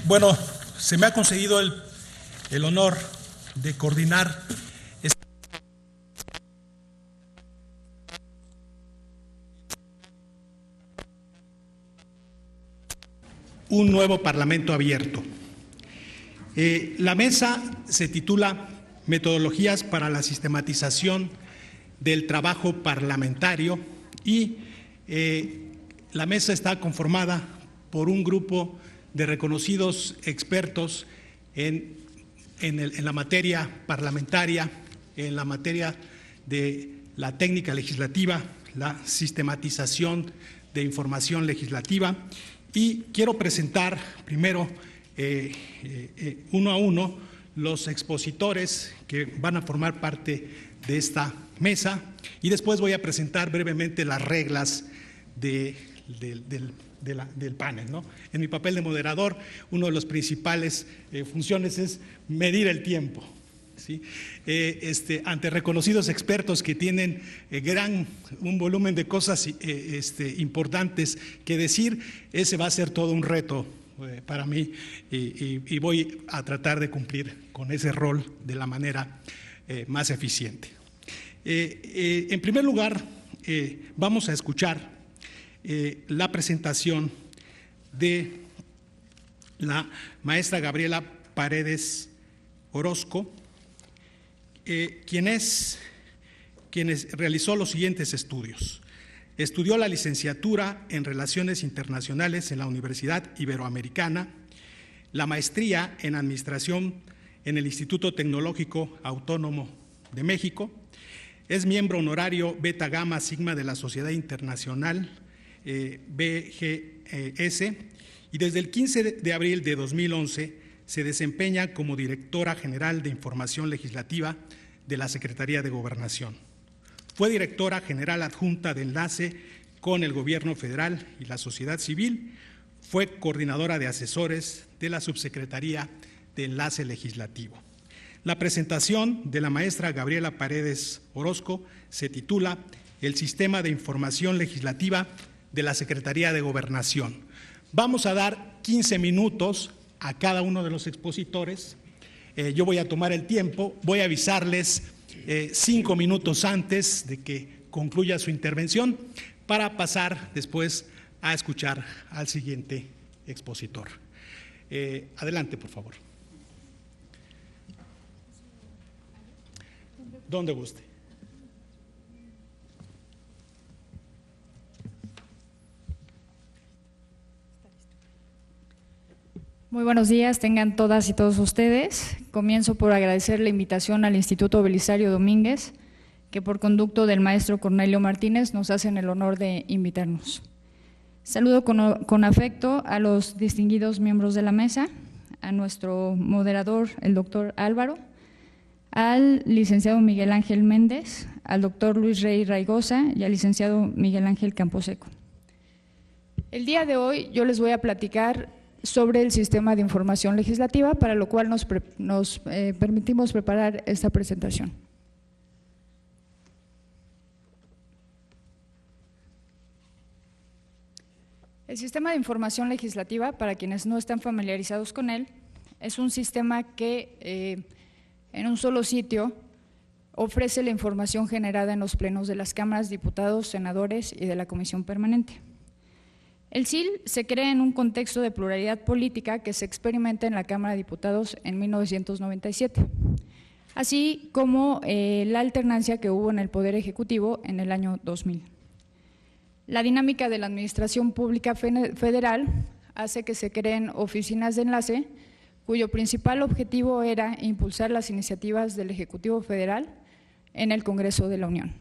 Bueno, se me ha concedido el honor de coordinar un nuevo Parlamento abierto. La mesa se titula Metodologías para la sistematización del trabajo parlamentario y la mesa está conformada por un grupo de reconocidos expertos en la materia parlamentaria, en la materia de la técnica legislativa, la sistematización de información legislativa. Y quiero presentar primero uno a uno los expositores que van a formar parte de esta mesa y después voy a presentar brevemente las reglas del panel, ¿no? En mi papel de moderador, una de las principales funciones es medir el tiempo, ¿sí? Ante reconocidos expertos que tienen un volumen de cosas importantes que decir, ese va a ser todo un reto para mí y voy a tratar de cumplir con ese rol de la manera más eficiente. En primer lugar, vamos a escuchar la presentación de la maestra Gabriela Paredes Orozco, quienes realizó los siguientes estudios. Estudió la licenciatura en Relaciones Internacionales en la Universidad Iberoamericana, la maestría en Administración en el Instituto Tecnológico Autónomo de México, es miembro honorario Beta Gamma Sigma de la Sociedad Internacional BGS y desde el 15 de abril de 2011 se desempeña como Directora General de Información Legislativa de la Secretaría de Gobernación. Fue Directora General Adjunta de Enlace con el Gobierno Federal y la sociedad civil, fue Coordinadora de Asesores de la Subsecretaría de Enlace Legislativo. La presentación de la maestra Gabriela Paredes Orozco se titula El Sistema de Información Legislativa de la Secretaría de Gobernación. Vamos a dar 15 minutos a cada uno de los expositores. Yo voy a tomar el tiempo, voy a avisarles 5 minutos antes de que concluya su intervención para pasar después a escuchar al siguiente expositor. Adelante, por favor. Donde guste. Muy buenos días, tengan todas y todos ustedes. Comienzo por agradecer la invitación al Instituto Belisario Domínguez, que por conducto del maestro Cornelio Martínez nos hacen el honor de invitarnos. Saludo con afecto a los distinguidos miembros de la mesa, a nuestro moderador, el doctor Álvaro, al licenciado Miguel Ángel Méndez, al doctor Luis Rey Raigosa y al licenciado Miguel Ángel Camposeco. El día de hoy yo les voy a platicar sobre el sistema de información legislativa, para lo cual nos permitimos preparar esta presentación. El sistema de información legislativa, para quienes no están familiarizados con él, es un sistema que en un solo sitio ofrece la información generada en los plenos de las cámaras, diputados, senadores y de la Comisión Permanente. El SIL se crea en un contexto de pluralidad política que se experimenta en la Cámara de Diputados en 1997, así como la alternancia que hubo en el Poder Ejecutivo en el año 2000. La dinámica de la Administración Pública Federal hace que se creen oficinas de enlace, cuyo principal objetivo era impulsar las iniciativas del Ejecutivo Federal en el Congreso de la Unión.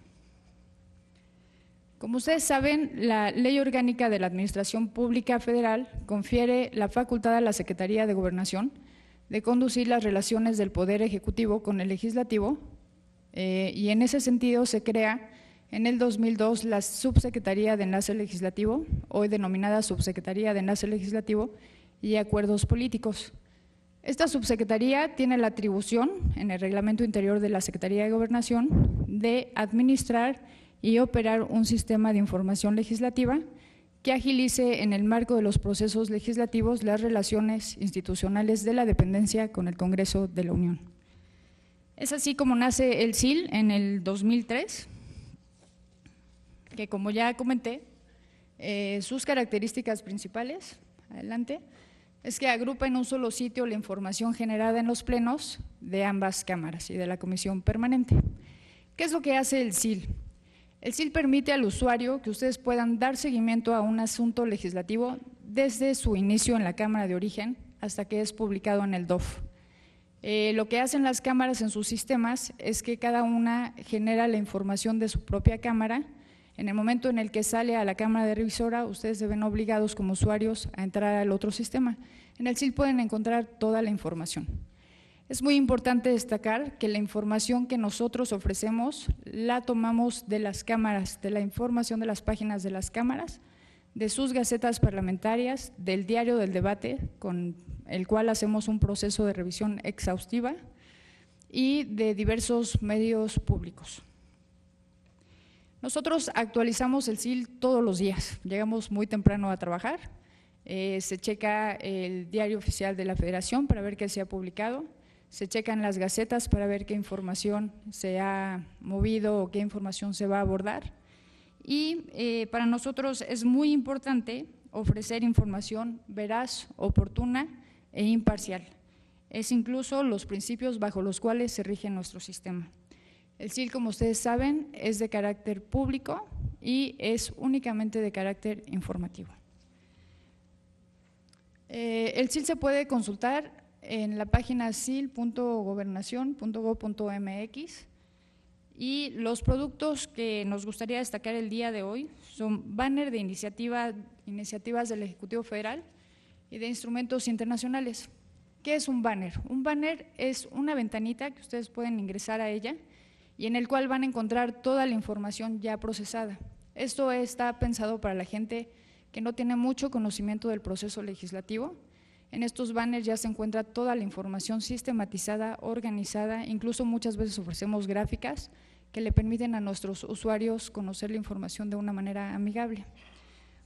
Como ustedes saben, la Ley Orgánica de la Administración Pública Federal confiere la facultad a la Secretaría de Gobernación de conducir las relaciones del Poder Ejecutivo con el Legislativo y en ese sentido se crea en el 2002 la Subsecretaría de Enlace Legislativo, hoy denominada Subsecretaría de Enlace Legislativo y Acuerdos Políticos. Esta subsecretaría tiene la atribución, en el reglamento interior de la Secretaría de Gobernación, de administrar y operar un sistema de información legislativa que agilice en el marco de los procesos legislativos las relaciones institucionales de la dependencia con el Congreso de la Unión. Es así como nace el SIL en el 2003, que como ya comenté, sus características principales, adelante, es que agrupa en un solo sitio la información generada en los plenos de ambas cámaras y de la comisión permanente. ¿Qué es lo que hace el SIL? El SIL permite al usuario que ustedes puedan dar seguimiento a un asunto legislativo desde su inicio en la Cámara de Origen hasta que es publicado en el DOF. Lo que hacen las cámaras en sus sistemas es que cada una genera la información de su propia cámara. En el momento en el que sale a la Cámara de Revisora, ustedes se ven obligados como usuarios a entrar al otro sistema. En el SIL pueden encontrar toda la información. Es muy importante destacar que la información que nosotros ofrecemos la tomamos de las cámaras, de la información de las páginas de las cámaras, de sus gacetas parlamentarias, del diario del debate, con el cual hacemos un proceso de revisión exhaustiva, y de diversos medios públicos. Nosotros actualizamos el SIL todos los días, llegamos muy temprano a trabajar, se checa el diario oficial de la Federación para ver qué se ha publicado, se checan las gacetas para ver qué información se ha movido o qué información se va a abordar, y para nosotros es muy importante ofrecer información veraz, oportuna e imparcial. Es incluso los principios bajo los cuales se rige nuestro sistema. El SIL, como ustedes saben, es de carácter público y es únicamente de carácter informativo. El SIL se puede consultar en la página sil.gobernacion.gov.mx y los productos que nos gustaría destacar el día de hoy son banner de iniciativas del Ejecutivo Federal y de instrumentos internacionales. ¿Qué es un banner? Un banner es una ventanita que ustedes pueden ingresar a ella y en el cual van a encontrar toda la información ya procesada. Esto está pensado para la gente que no tiene mucho conocimiento del proceso legislativo. En estos banners ya se encuentra toda la información sistematizada, organizada, incluso muchas veces ofrecemos gráficas que le permiten a nuestros usuarios conocer la información de una manera amigable.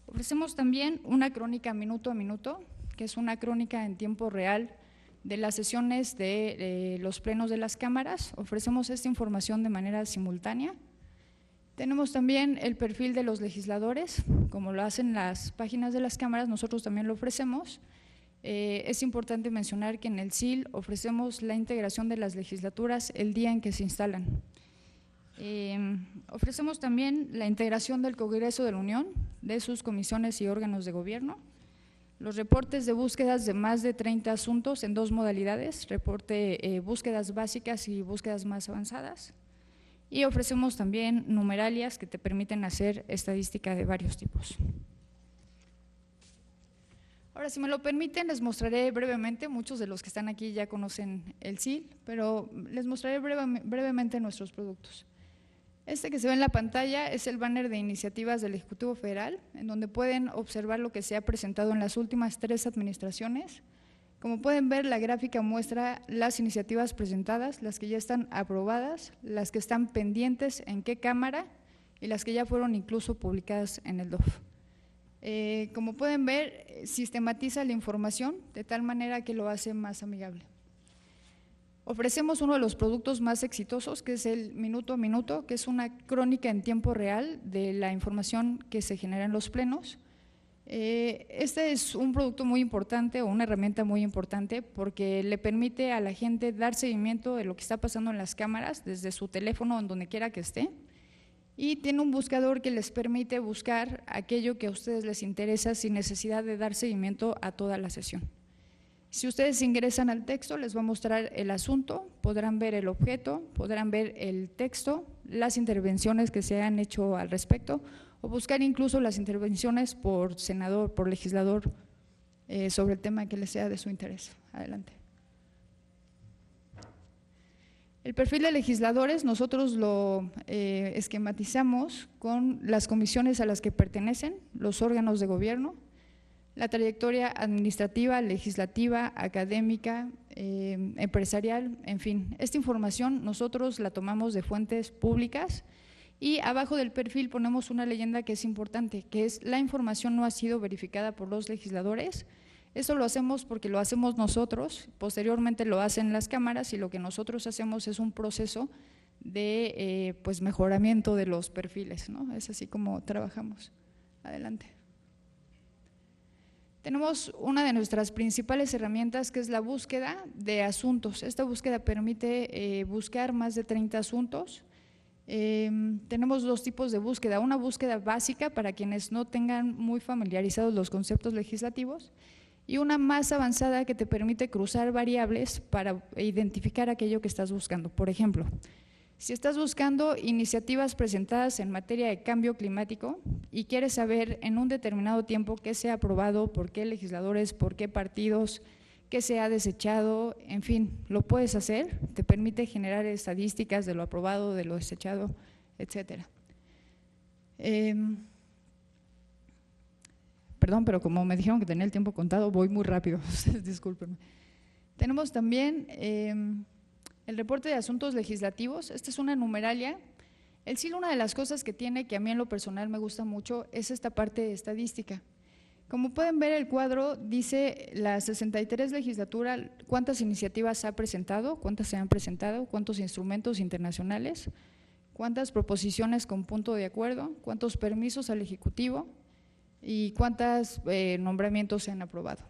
Ofrecemos también una crónica minuto a minuto, que es una crónica en tiempo real de las sesiones de los plenos de las cámaras. Ofrecemos esta información de manera simultánea. Tenemos también el perfil de los legisladores, como lo hacen las páginas de las cámaras, nosotros también lo ofrecemos. Es importante mencionar que en el SIL ofrecemos la integración de las legislaturas el día en que se instalan. Ofrecemos también la integración del Congreso de la Unión, de sus comisiones y órganos de gobierno, los reportes de búsquedas de más de 30 asuntos en dos modalidades, reporte búsquedas básicas y búsquedas más avanzadas, y ofrecemos también numeralias que te permiten hacer estadística de varios tipos. Ahora, si me lo permiten, les mostraré brevemente, muchos de los que están aquí ya conocen el SIL, pero les mostraré brevemente nuestros productos. Este que se ve en la pantalla es el banner de iniciativas del Ejecutivo Federal, en donde pueden observar lo que se ha presentado en las últimas 3 administraciones. Como pueden ver, la gráfica muestra las iniciativas presentadas, las que ya están aprobadas, las que están pendientes en qué cámara y las que ya fueron incluso publicadas en el DOF. Como pueden ver, sistematiza la información de tal manera que lo hace más amigable. Ofrecemos uno de los productos más exitosos, que es el Minuto a Minuto, que es una crónica en tiempo real de la información que se genera en los plenos. Este es un producto muy importante o una herramienta muy importante porque le permite a la gente dar seguimiento de lo que está pasando en las cámaras desde su teléfono, en donde quiera que esté, y tiene un buscador que les permite buscar aquello que a ustedes les interesa sin necesidad de dar seguimiento a toda la sesión. Si ustedes ingresan al texto, les va a mostrar el asunto, podrán ver el objeto, podrán ver el texto, las intervenciones que se han hecho al respecto, o buscar incluso las intervenciones por senador, por legislador, sobre el tema que les sea de su interés. Adelante. El perfil de legisladores nosotros lo esquematizamos con las comisiones a las que pertenecen, los órganos de gobierno, la trayectoria administrativa, legislativa, académica, empresarial, en fin. Esta información nosotros la tomamos de fuentes públicas Y abajo del perfil ponemos una leyenda que es importante, que es: la información no ha sido verificada por los legisladores. Eso lo hacemos porque lo hacemos nosotros, posteriormente lo hacen las cámaras, y lo que nosotros hacemos es un proceso de pues mejoramiento de los perfiles, ¿no? Es así como trabajamos. Adelante. Tenemos una de nuestras principales herramientas, que es la búsqueda de asuntos. Esta búsqueda permite buscar más de 30 asuntos. Tenemos dos tipos de búsqueda: una búsqueda básica para quienes no tengan muy familiarizados los conceptos legislativos, y una más avanzada que te permite cruzar variables para identificar aquello que estás buscando. Por ejemplo, si estás buscando iniciativas presentadas en materia de cambio climático y quieres saber en un determinado tiempo qué se ha aprobado, por qué legisladores, por qué partidos, qué se ha desechado, en fin, lo puedes hacer. Te permite generar estadísticas de lo aprobado, de lo desechado, etcétera. Perdón, pero como me dijeron que tenía el tiempo contado, voy muy rápido, ustedes discúlpenme. Tenemos también el reporte de asuntos legislativos. Esta es una numeralia. El SIL, una de las cosas que tiene, que a mí en lo personal me gusta mucho, es esta parte de estadística. Como pueden ver, el cuadro dice la 63 legislatura, cuántas iniciativas ha presentado, cuántas se han presentado, cuántos instrumentos internacionales, cuántas proposiciones con punto de acuerdo, cuántos permisos al Ejecutivo y cuántos nombramientos se han aprobado.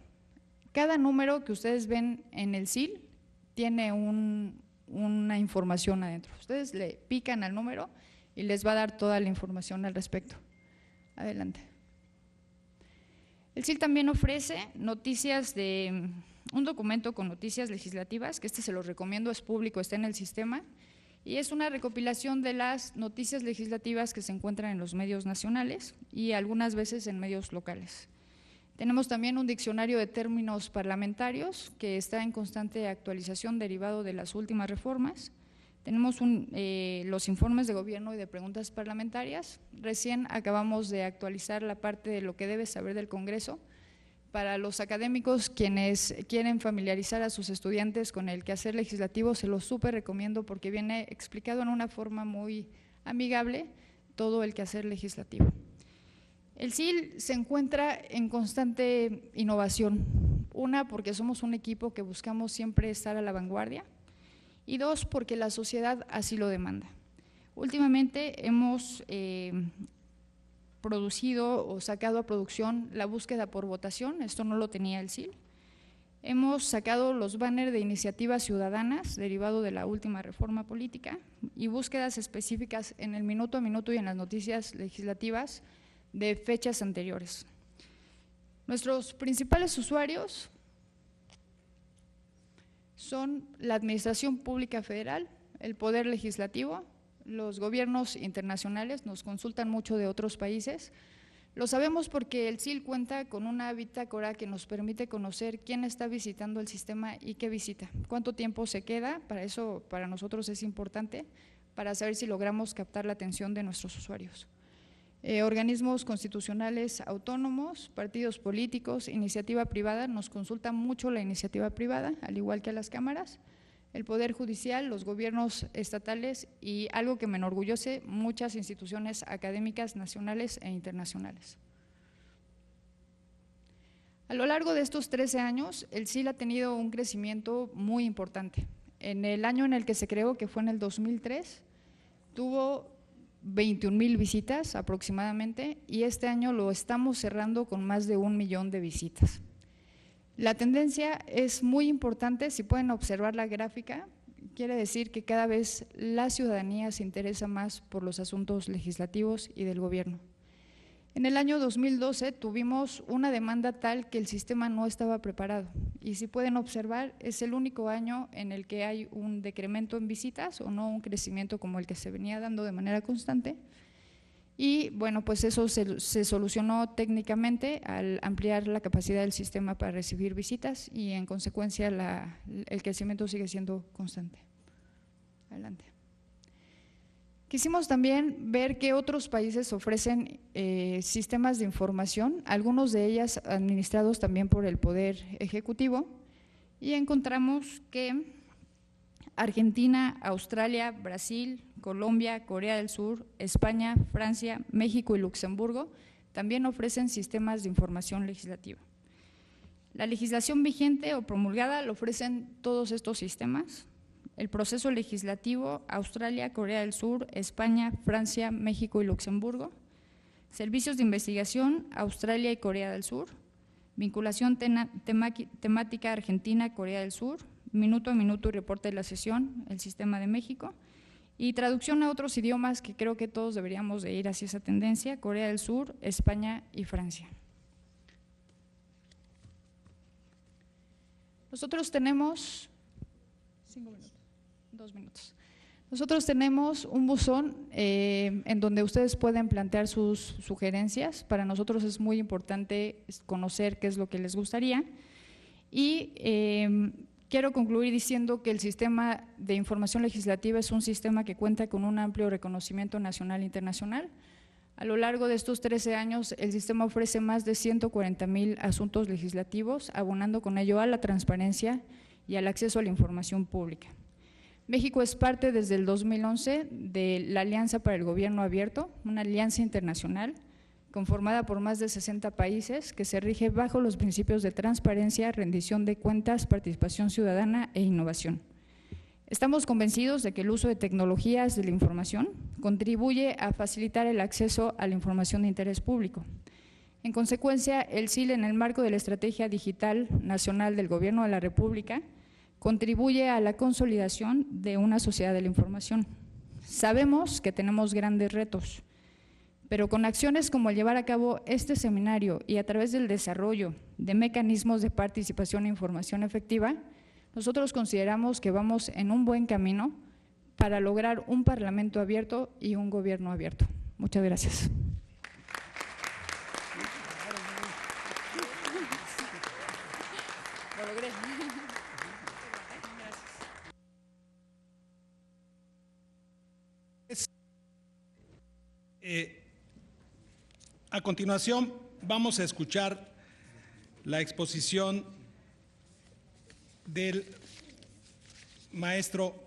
Cada número que ustedes ven en el SIL tiene una información adentro. Ustedes le pican al número y les va a dar toda la información al respecto. Adelante. El SIL también ofrece noticias un documento con noticias legislativas, que se los recomiendo, es público, está en el sistema, y es una recopilación de las noticias legislativas que se encuentran en los medios nacionales y algunas veces en medios locales. Tenemos también un diccionario de términos parlamentarios que está en constante actualización derivado de las últimas reformas. Tenemos los informes de gobierno y de preguntas parlamentarias. Recién acabamos de actualizar la parte de lo que debe saber del Congreso. Para los académicos, quienes quieren familiarizar a sus estudiantes con el quehacer legislativo, se los súper recomiendo porque viene explicado en una forma muy amigable todo el quehacer legislativo. El SIL se encuentra en constante innovación. Una, porque somos un equipo que buscamos siempre estar a la vanguardia, y dos, porque la sociedad así lo demanda. Últimamente hemos producido o sacado a producción la búsqueda por votación. Esto no lo tenía el SIL. Hemos sacado los banners de iniciativas ciudadanas derivado de la última reforma política, y búsquedas específicas en el minuto a minuto y en las noticias legislativas de fechas anteriores. Nuestros principales usuarios son la Administración Pública Federal, el Poder Legislativo, los gobiernos internacionales, nos consultan mucho de otros países. Lo sabemos porque el SIL cuenta con una bitácora que nos permite conocer quién está visitando el sistema y qué visita, cuánto tiempo se queda. Para eso, para nosotros es importante, para saber si logramos captar la atención de nuestros usuarios. Organismos constitucionales autónomos, partidos políticos, iniciativa privada, nos consulta mucho la iniciativa privada, al igual que a las cámaras, el Poder Judicial, los gobiernos estatales y, algo que me enorgullece, muchas instituciones académicas nacionales e internacionales. A lo largo de estos 13 años, el SIL ha tenido un crecimiento muy importante. En el año en el que se creó, que fue en el 2003, tuvo 21,000 visitas aproximadamente, y este año lo estamos cerrando con más de 1 millón de visitas. La tendencia es muy importante. Si pueden observar la gráfica, quiere decir que cada vez la ciudadanía se interesa más por los asuntos legislativos y del gobierno. En el año 2012 tuvimos una demanda tal que el sistema no estaba preparado, y si pueden observar, es el único año en el que hay un decremento en visitas o no un crecimiento como el que se venía dando de manera constante. Y bueno, pues eso se solucionó técnicamente al ampliar la capacidad del sistema para recibir visitas, y en consecuencia el crecimiento sigue siendo constante. Adelante. Quisimos también ver qué otros países ofrecen sistemas de información, algunos de ellas administrados también por el Poder Ejecutivo, y encontramos que Argentina, Australia, Brasil, Colombia, Corea del Sur, España, Francia, México y Luxemburgo también ofrecen sistemas de información legislativa. La legislación vigente o promulgada lo ofrecen todos estos sistemas. El proceso legislativo, Australia, Corea del Sur, España, Francia, México y Luxemburgo. Servicios de investigación, Australia y Corea del Sur. Vinculación temática, Argentina, Corea del Sur. Minuto a minuto y reporte de la sesión, el Sistema de México. Y traducción a otros idiomas, que creo que todos deberíamos de ir hacia esa tendencia, Corea del Sur, España y Francia. Nosotros tenemos 2 minutos. Nosotros tenemos un buzón en donde ustedes pueden plantear sus sugerencias. Para nosotros es muy importante conocer qué es lo que les gustaría. Y quiero concluir diciendo que el sistema de información legislativa es un sistema que cuenta con un amplio reconocimiento nacional e internacional. A lo largo de estos 13 años, el sistema ofrece más de 140,000 asuntos legislativos, abonando con ello a la transparencia y al acceso a la información pública. México es parte desde el 2011 de la Alianza para el Gobierno Abierto, una alianza internacional conformada por más de 60 países que se rige bajo los principios de transparencia, rendición de cuentas, participación ciudadana e innovación. Estamos convencidos de que el uso de tecnologías de la información contribuye a facilitar el acceso a la información de interés público. En consecuencia, el SIL, en el marco de la Estrategia Digital Nacional del Gobierno de la República, contribuye a la consolidación de una sociedad de la información. Sabemos que tenemos grandes retos, pero con acciones como el llevar a cabo este seminario y a través del desarrollo de mecanismos de participación e información efectiva, nosotros consideramos que vamos en un buen camino para lograr un Parlamento abierto y un gobierno abierto. Muchas gracias. Lo logré. A continuación, vamos a escuchar la exposición del maestro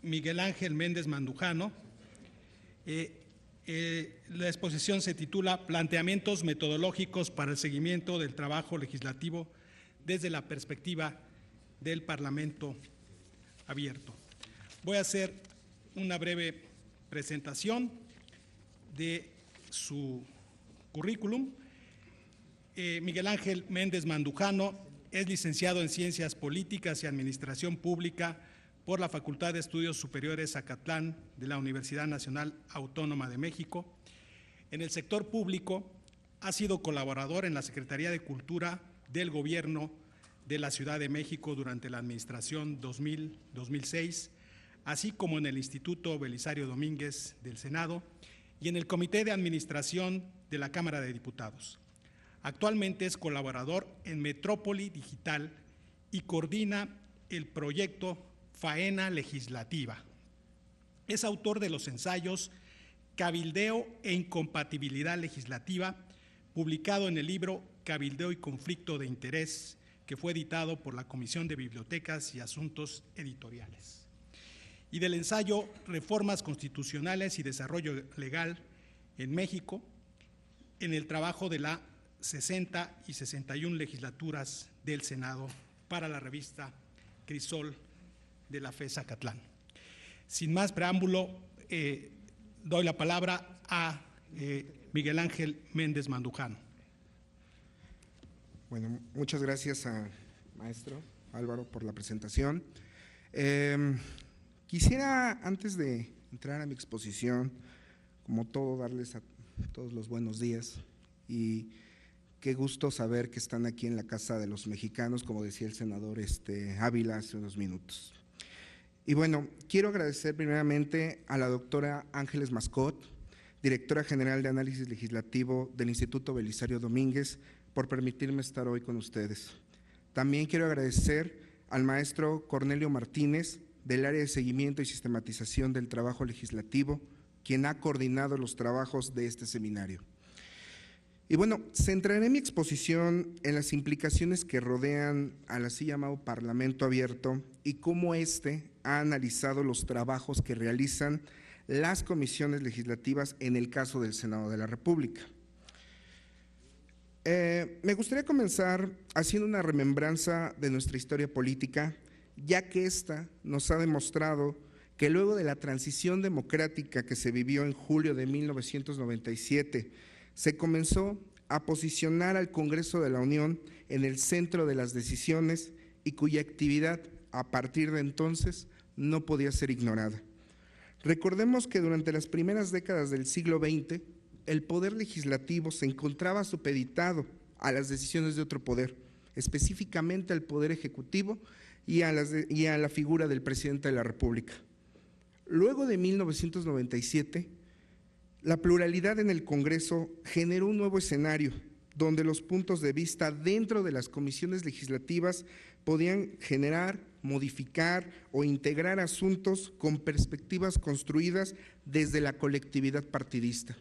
Miguel Ángel Méndez Mandujano. La exposición se titula Planteamientos metodológicos para el seguimiento del trabajo legislativo desde la perspectiva del Parlamento abierto. Voy a hacer una breve presentación de su currículum. Miguel Ángel Méndez Mandujano es licenciado en Ciencias Políticas y Administración Pública por la Facultad de Estudios Superiores Zacatlán de la Universidad Nacional Autónoma de México. En el sector público ha sido colaborador en la Secretaría de Cultura del Gobierno de la Ciudad de México durante la administración 2000-2006, así como en el Instituto Belisario Domínguez del Senado y en el Comité de Administración de la Cámara de Diputados. Actualmente es colaborador en Metrópoli Digital y coordina el proyecto Faena Legislativa. Es autor de los ensayos Cabildeo e Incompatibilidad Legislativa, publicado en el libro Cabildeo y Conflicto de Interés, que fue editado por la Comisión de Bibliotecas y Asuntos Editoriales, y del ensayo Reformas Constitucionales y Desarrollo Legal en México, en el trabajo de la 60 y 61 legislaturas del Senado para la revista Crisol de la FE Zacatlán. Sin más preámbulo, doy la palabra a Miguel Ángel Méndez Mandujano. Bueno, muchas gracias a maestro Álvaro por la presentación. Quisiera, antes de entrar a mi exposición, como todo, darles a todos los buenos días y qué gusto saber que están aquí en la Casa de los Mexicanos, como decía el senador Ávila hace unos minutos. Y bueno, quiero agradecer primeramente a la doctora Ángeles Mascot, directora general de Análisis Legislativo del Instituto Belisario Domínguez, por permitirme estar hoy con ustedes. También quiero agradecer al maestro Cornelio Martínez, del área de seguimiento y sistematización del trabajo legislativo, quien ha coordinado los trabajos de este seminario. Y bueno, centraré mi exposición en las implicaciones que rodean al así llamado Parlamento Abierto y cómo éste ha analizado los trabajos que realizan las comisiones legislativas en el caso del Senado de la República. Me gustaría comenzar haciendo una remembranza de nuestra historia política, ya que esta nos ha demostrado que luego de la transición democrática que se vivió en julio de 1997, se comenzó a posicionar al Congreso de la Unión en el centro de las decisiones y cuya actividad a partir de entonces no podía ser ignorada. Recordemos que durante las primeras décadas del siglo XX, el poder legislativo se encontraba supeditado a las decisiones de otro poder, específicamente al poder ejecutivo y a la figura del presidente de la República. Luego de 1997, la pluralidad en el Congreso generó un nuevo escenario donde los puntos de vista dentro de las comisiones legislativas podían generar, modificar o integrar asuntos con perspectivas construidas desde la colectividad partidista.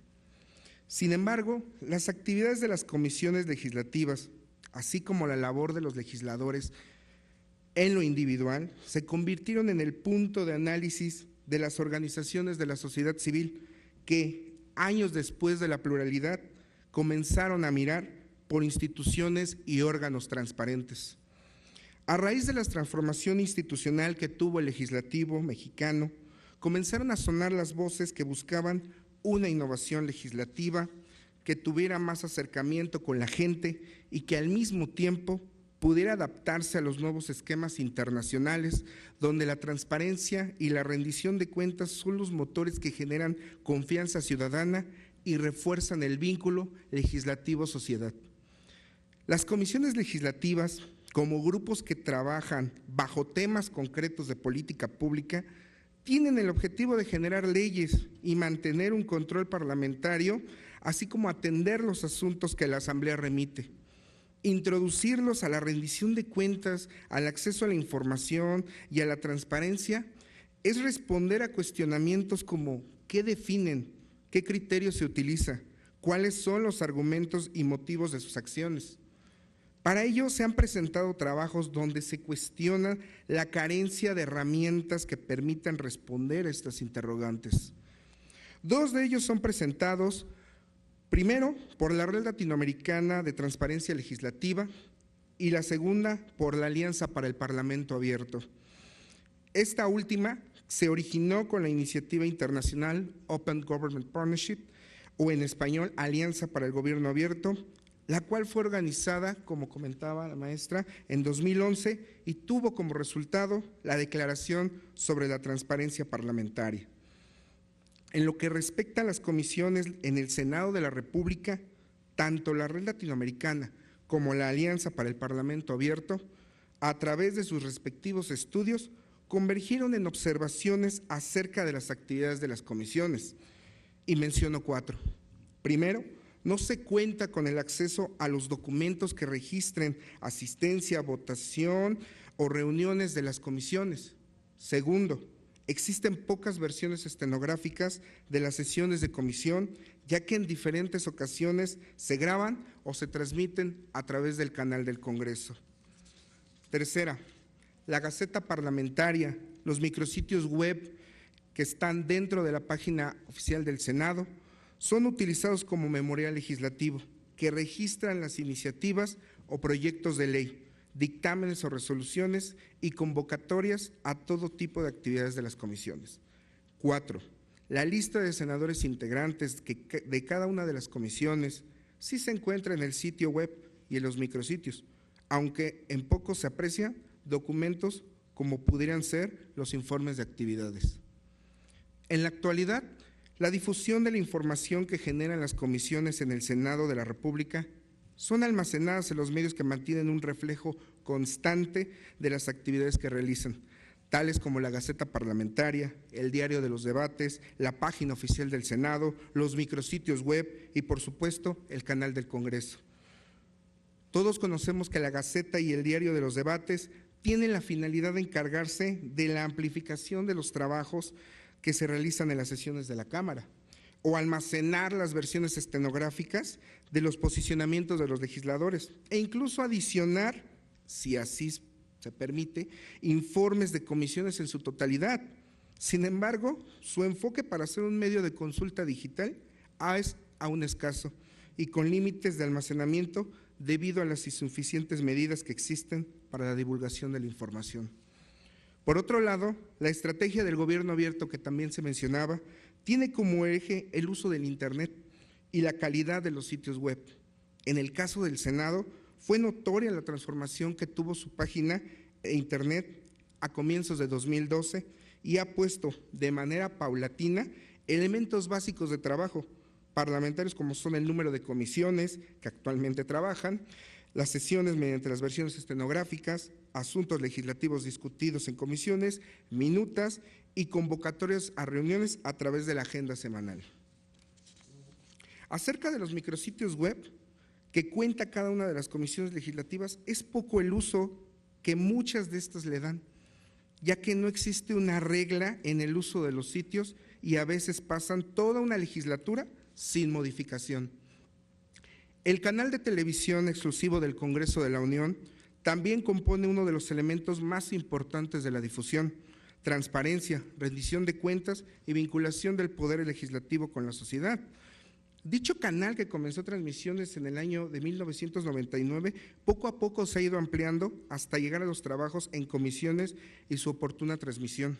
Sin embargo, las actividades de las comisiones legislativas, así como la labor de los legisladores en lo individual, se convirtieron en el punto de análisis de las organizaciones de la sociedad civil que, años después de la pluralidad, comenzaron a mirar por instituciones y órganos transparentes. A raíz de la transformación institucional que tuvo el legislativo mexicano, comenzaron a sonar las voces que buscaban una innovación legislativa que tuviera más acercamiento con la gente y que al mismo tiempo pudiera adaptarse a los nuevos esquemas internacionales, donde la transparencia y la rendición de cuentas son los motores que generan confianza ciudadana y refuerzan el vínculo legislativo-sociedad. Las comisiones legislativas, como grupos que trabajan bajo temas concretos de política pública, tienen el objetivo de generar leyes y mantener un control parlamentario, así como atender los asuntos que la Asamblea remite. Introducirlos a la rendición de cuentas, al acceso a la información y a la transparencia es responder a cuestionamientos como ¿qué definen? ¿Qué criterios se utiliza? ¿Cuáles son los argumentos y motivos de sus acciones? Para ello se han presentado trabajos donde se cuestiona la carencia de herramientas que permitan responder a estas interrogantes. Dos de ellos son presentados, primero, por la Red Latinoamericana de Transparencia Legislativa y la segunda por la Alianza para el Parlamento Abierto. Esta última se originó con la iniciativa internacional Open Government Partnership, o en español Alianza para el Gobierno Abierto, la cual fue organizada, como comentaba la maestra, en 2011 y tuvo como resultado la Declaración sobre la Transparencia Parlamentaria. En lo que respecta a las comisiones en el Senado de la República, tanto la Red Latinoamericana como la Alianza para el Parlamento Abierto, a través de sus respectivos estudios, convergieron en observaciones acerca de las actividades de las comisiones, y menciono 4. Primero, no se cuenta con el acceso a los documentos que registren asistencia, votación o reuniones de las comisiones. Segundo, existen pocas versiones estenográficas de las sesiones de comisión, ya que en diferentes ocasiones se graban o se transmiten a través del canal del Congreso. Tercera, la Gaceta Parlamentaria, los micrositios web que están dentro de la página oficial del Senado, son utilizados como memorial legislativo que registran las iniciativas o proyectos de ley, dictámenes o resoluciones y convocatorias a todo tipo de actividades de las comisiones. 4. La lista de senadores integrantes de cada una de las comisiones sí se encuentra en el sitio web y en los micrositios, aunque en poco se aprecia documentos como pudieran ser los informes de actividades. En la actualidad, la difusión de la información que generan las comisiones en el Senado de la República son almacenadas en los medios que mantienen un reflejo constante de las actividades que realizan, tales como la Gaceta Parlamentaria, el Diario de los Debates, la página oficial del Senado, los micrositios web y, por supuesto, el canal del Congreso. Todos conocemos que la Gaceta y el Diario de los Debates tienen la finalidad de encargarse de la amplificación de los trabajos que se realizan en las sesiones de la Cámara. o almacenar las versiones estenográficas de los posicionamientos de los legisladores e incluso adicionar, si así se permite, informes de comisiones en su totalidad. Sin embargo, su enfoque para hacer un medio de consulta digital es aún escaso y con límites de almacenamiento debido a las insuficientes medidas que existen para la divulgación de la información. Por otro lado, la estrategia del gobierno abierto que también se mencionaba tiene como eje el uso del Internet y la calidad de los sitios web. En el caso del Senado, fue notoria la transformación que tuvo su página e Internet a comienzos de 2012 y ha puesto de manera paulatina elementos básicos de trabajo parlamentarios como son el número de comisiones que actualmente trabajan, las sesiones mediante las versiones estenográficas, asuntos legislativos discutidos en comisiones, minutas y convocatorias a reuniones a través de la agenda semanal. Acerca de los micrositios web que cuenta cada una de las comisiones legislativas, es poco el uso que muchas de estas le dan, ya que no existe una regla en el uso de los sitios y a veces pasan toda una legislatura sin modificación. El canal de televisión exclusivo del Congreso de la Unión también compone uno de los elementos más importantes de la difusión: transparencia, rendición de cuentas y vinculación del poder legislativo con la sociedad. Dicho canal, que comenzó transmisiones en el año de 1999, poco a poco se ha ido ampliando hasta llegar a los trabajos en comisiones y su oportuna transmisión.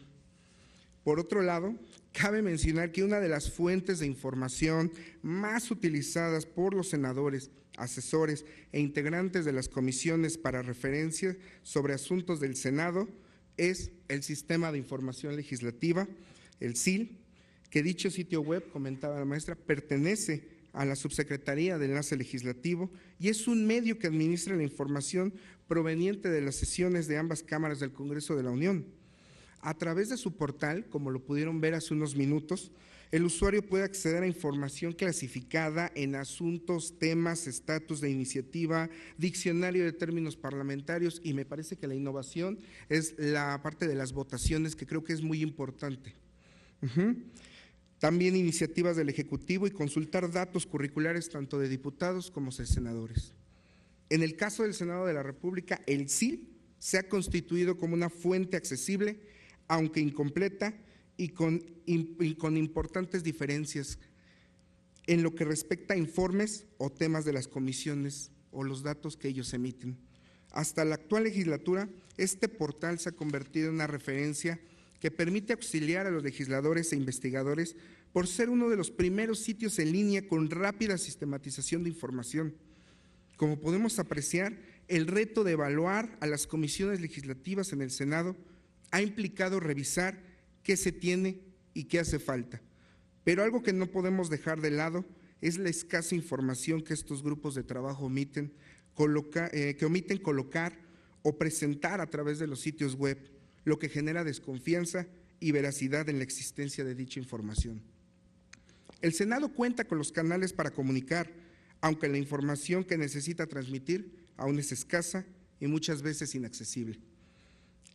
Por otro lado, cabe mencionar que una de las fuentes de información más utilizadas por los senadores, asesores e integrantes de las comisiones para referencia sobre asuntos del Senado es el Sistema de Información Legislativa, el SIL, que dicho sitio web, comentaba la maestra, pertenece a la Subsecretaría de Enlace Legislativo y es un medio que administra la información proveniente de las sesiones de ambas cámaras del Congreso de la Unión. A través de su portal, como lo pudieron ver hace unos minutos, el usuario puede acceder a información clasificada en asuntos, temas, estatus de iniciativa, diccionario de términos parlamentarios, y me parece que la innovación es la parte de las votaciones, que creo que es muy importante. También iniciativas del Ejecutivo y consultar datos curriculares tanto de diputados como de senadores. En el caso del Senado de la República, el SIL se ha constituido como una fuente accesible, aunque incompleta y con importantes diferencias en lo que respecta a informes o temas de las comisiones o los datos que ellos emiten. Hasta la actual legislatura, este portal se ha convertido en una referencia que permite auxiliar a los legisladores e investigadores por ser uno de los primeros sitios en línea con rápida sistematización de información. Como podemos apreciar, el reto de evaluar a las comisiones legislativas en el Senado ha implicado revisar qué se tiene y qué hace falta. Pero algo que no podemos dejar de lado es la escasa información que estos grupos de trabajo omiten colocar o presentar a través de los sitios web, lo que genera desconfianza y veracidad en la existencia de dicha información. El Senado cuenta con los canales para comunicar, aunque la información que necesita transmitir aún es escasa y muchas veces inaccesible.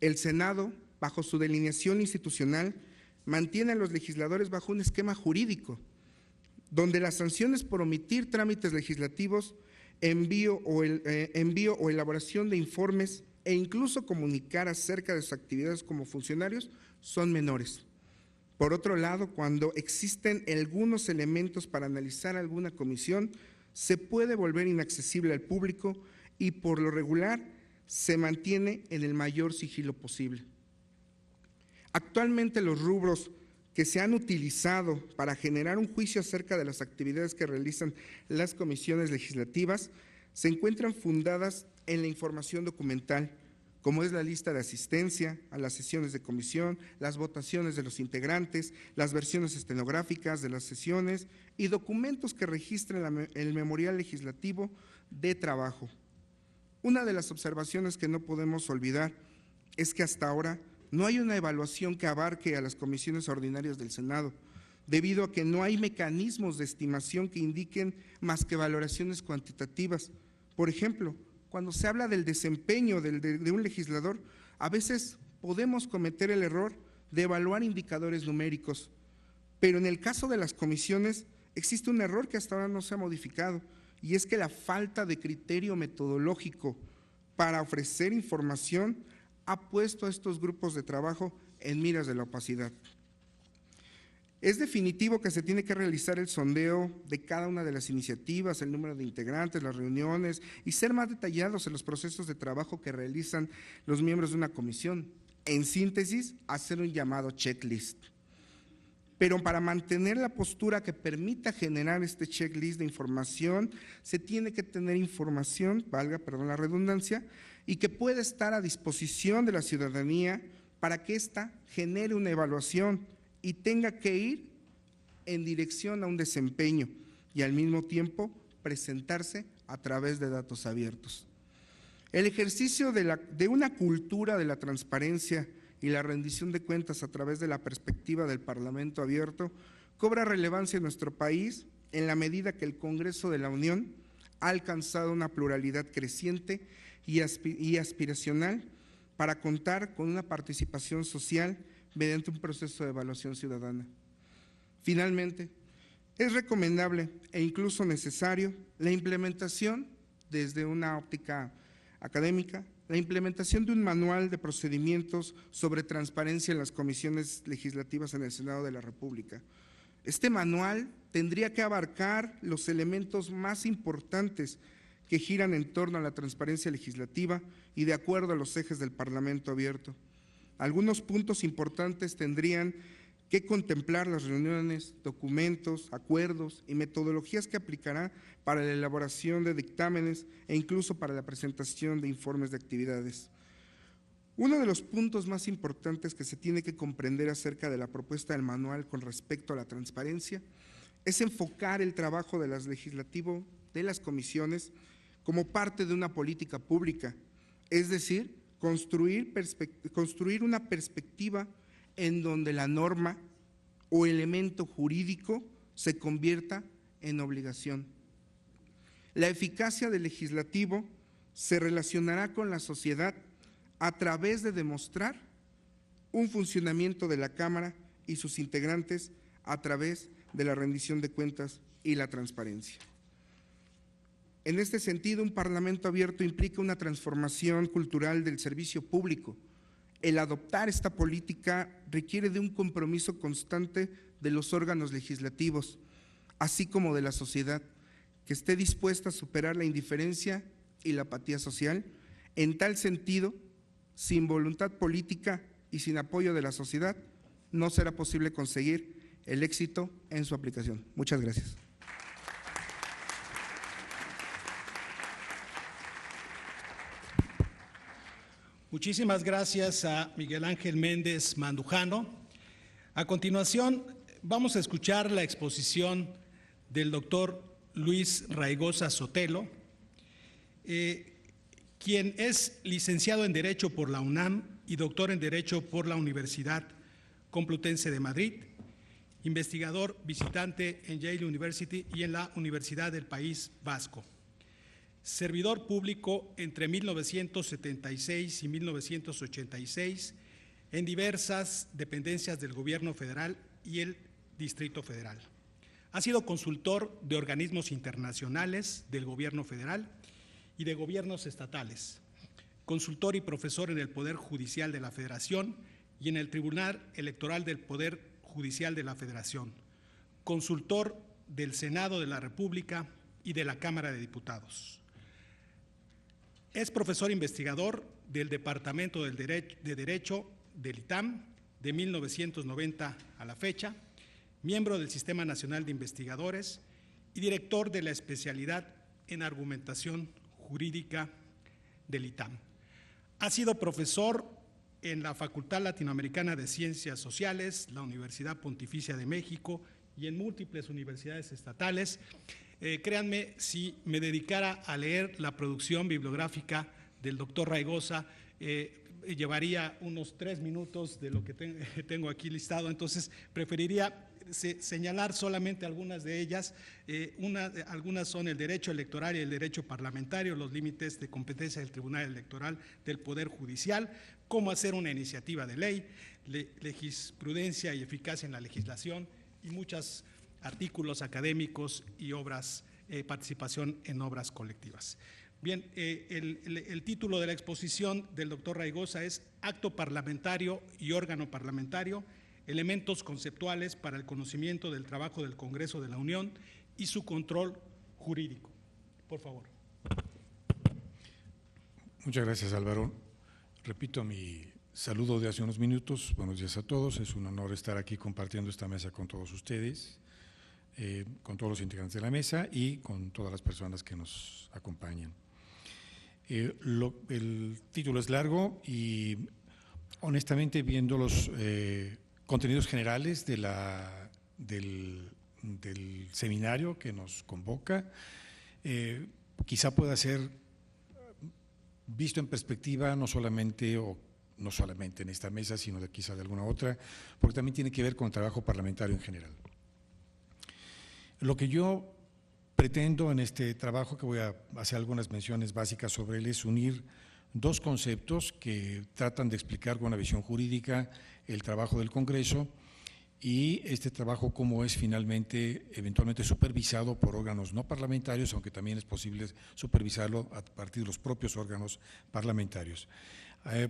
El Senado, bajo su delineación institucional, mantiene a los legisladores bajo un esquema jurídico, donde las sanciones por omitir trámites legislativos, envío o elaboración de informes e incluso comunicar acerca de sus actividades como funcionarios son menores. Por otro lado, cuando existen algunos elementos para analizar alguna comisión, se puede volver inaccesible al público y por lo regular se mantiene en el mayor sigilo posible. Actualmente los rubros que se han utilizado para generar un juicio acerca de las actividades que realizan las comisiones legislativas se encuentran fundadas en la información documental, como es la lista de asistencia a las sesiones de comisión, las votaciones de los integrantes, las versiones estenográficas de las sesiones y documentos que registran el memorial legislativo de trabajo. Una de las observaciones que no podemos olvidar es que hasta ahora no hay una evaluación que abarque a las comisiones ordinarias del Senado, debido a que no hay mecanismos de estimación que indiquen más que valoraciones cuantitativas. Por ejemplo, cuando se habla del desempeño de un legislador, a veces podemos cometer el error de evaluar indicadores numéricos, Pero en el caso de las comisiones existe un error que hasta ahora no se ha modificado, y es que la falta de criterio metodológico para ofrecer información ha puesto a estos grupos de trabajo en miras de la opacidad. Es definitivo que se tiene que realizar el sondeo de cada una de las iniciativas, el número de integrantes, las reuniones y ser más detallados en los procesos de trabajo que realizan los miembros de una comisión. En síntesis, hacer un llamado checklist. Pero para mantener la postura que permita generar este checklist de información, se tiene que tener información, perdón la redundancia, y que pueda estar a disposición de la ciudadanía para que ésta genere una evaluación y tenga que ir en dirección a un desempeño y al mismo tiempo presentarse a través de datos abiertos. El ejercicio de una cultura de la transparencia y la rendición de cuentas a través de la perspectiva del Parlamento abierto cobra relevancia en nuestro país en la medida que el Congreso de la Unión ha alcanzado una pluralidad creciente y aspiracional para contar con una participación social mediante un proceso de evaluación ciudadana. Finalmente, es recomendable e incluso necesario la implementación, desde una óptica académica, la implementación de un manual de procedimientos sobre transparencia en las comisiones legislativas en el Senado de la República. Este manual tendría que abarcar los elementos más importantes que giran en torno a la transparencia legislativa y de acuerdo a los ejes del Parlamento abierto. Algunos puntos importantes tendrían que contemplar las reuniones, documentos, acuerdos y metodologías que aplicará para la elaboración de dictámenes e incluso para la presentación de informes de actividades. Uno de los puntos más importantes que se tiene que comprender acerca de la propuesta del manual con respecto a la transparencia es enfocar el trabajo de las legislativo de las comisiones como parte de una política pública, es decir, construir una perspectiva en donde la norma o elemento jurídico se convierta en obligación. La eficacia del legislativo se relacionará con la sociedad a través de demostrar un funcionamiento de la Cámara y sus integrantes a través de la rendición de cuentas y la transparencia. En este sentido, un Parlamento abierto implica una transformación cultural del servicio público. El adoptar esta política requiere de un compromiso constante de los órganos legislativos, así como de la sociedad, que esté dispuesta a superar la indiferencia y la apatía social. En tal sentido, sin voluntad política y sin apoyo de la sociedad, no será posible conseguir el éxito en su aplicación. Muchas gracias. Muchísimas gracias a Miguel Ángel Méndez Mandujano. A continuación, vamos a escuchar la exposición del doctor Luis Raigosa Sotelo, quien es licenciado en Derecho por la UNAM y doctor en Derecho por la Universidad Complutense de Madrid, investigador visitante en Yale University y en la Universidad del País Vasco. Servidor público entre 1976 y 1986 en diversas dependencias del Gobierno federal y el Distrito Federal. Ha sido consultor de organismos internacionales del Gobierno federal y de gobiernos estatales, consultor y profesor en el Poder Judicial de la Federación y en el Tribunal Electoral del Poder Judicial de la Federación, consultor del Senado de la República y de la Cámara de Diputados. Es profesor investigador del Departamento de Derecho del ITAM de 1990 a la fecha, miembro del Sistema Nacional de Investigadores y director de la especialidad en argumentación jurídica del ITAM. Ha sido profesor en la Facultad Latinoamericana de Ciencias Sociales, la Universidad Pontificia de México y en múltiples universidades estatales. Créanme, si me dedicara a leer la producción bibliográfica del doctor Raigosa, llevaría unos 3 minutos de lo que tengo aquí listado, entonces preferiría señalar solamente algunas de ellas. Algunas son el derecho electoral y el derecho parlamentario, los límites de competencia del Tribunal Electoral del Poder Judicial, cómo hacer una iniciativa de ley, jurisprudencia y eficacia en la legislación, y muchos artículos académicos y obras, participación en obras colectivas. Bien, el título de la exposición del doctor Raigosa es Acto Parlamentario y Órgano Parlamentario, elementos conceptuales para el conocimiento del trabajo del Congreso de la Unión y su control jurídico. Por favor. Muchas gracias, Álvaro. Repito mi saludo de hace unos minutos. Buenos días a todos. Es un honor estar aquí compartiendo esta mesa con todos ustedes, con todos los integrantes de la mesa y con todas las personas que nos acompañan. El título es largo y, honestamente, viendo los contenidos generales del seminario que nos convoca, quizá pueda ser visto en perspectiva no solamente en esta mesa, sino quizá de alguna otra, porque también tiene que ver con el trabajo parlamentario en general. Lo que yo pretendo en este trabajo, que voy a hacer algunas menciones básicas sobre él, es unir dos conceptos que tratan de explicar con una visión jurídica el trabajo del Congreso y este trabajo cómo es finalmente, eventualmente supervisado por órganos no parlamentarios, aunque también es posible supervisarlo a partir de los propios órganos parlamentarios.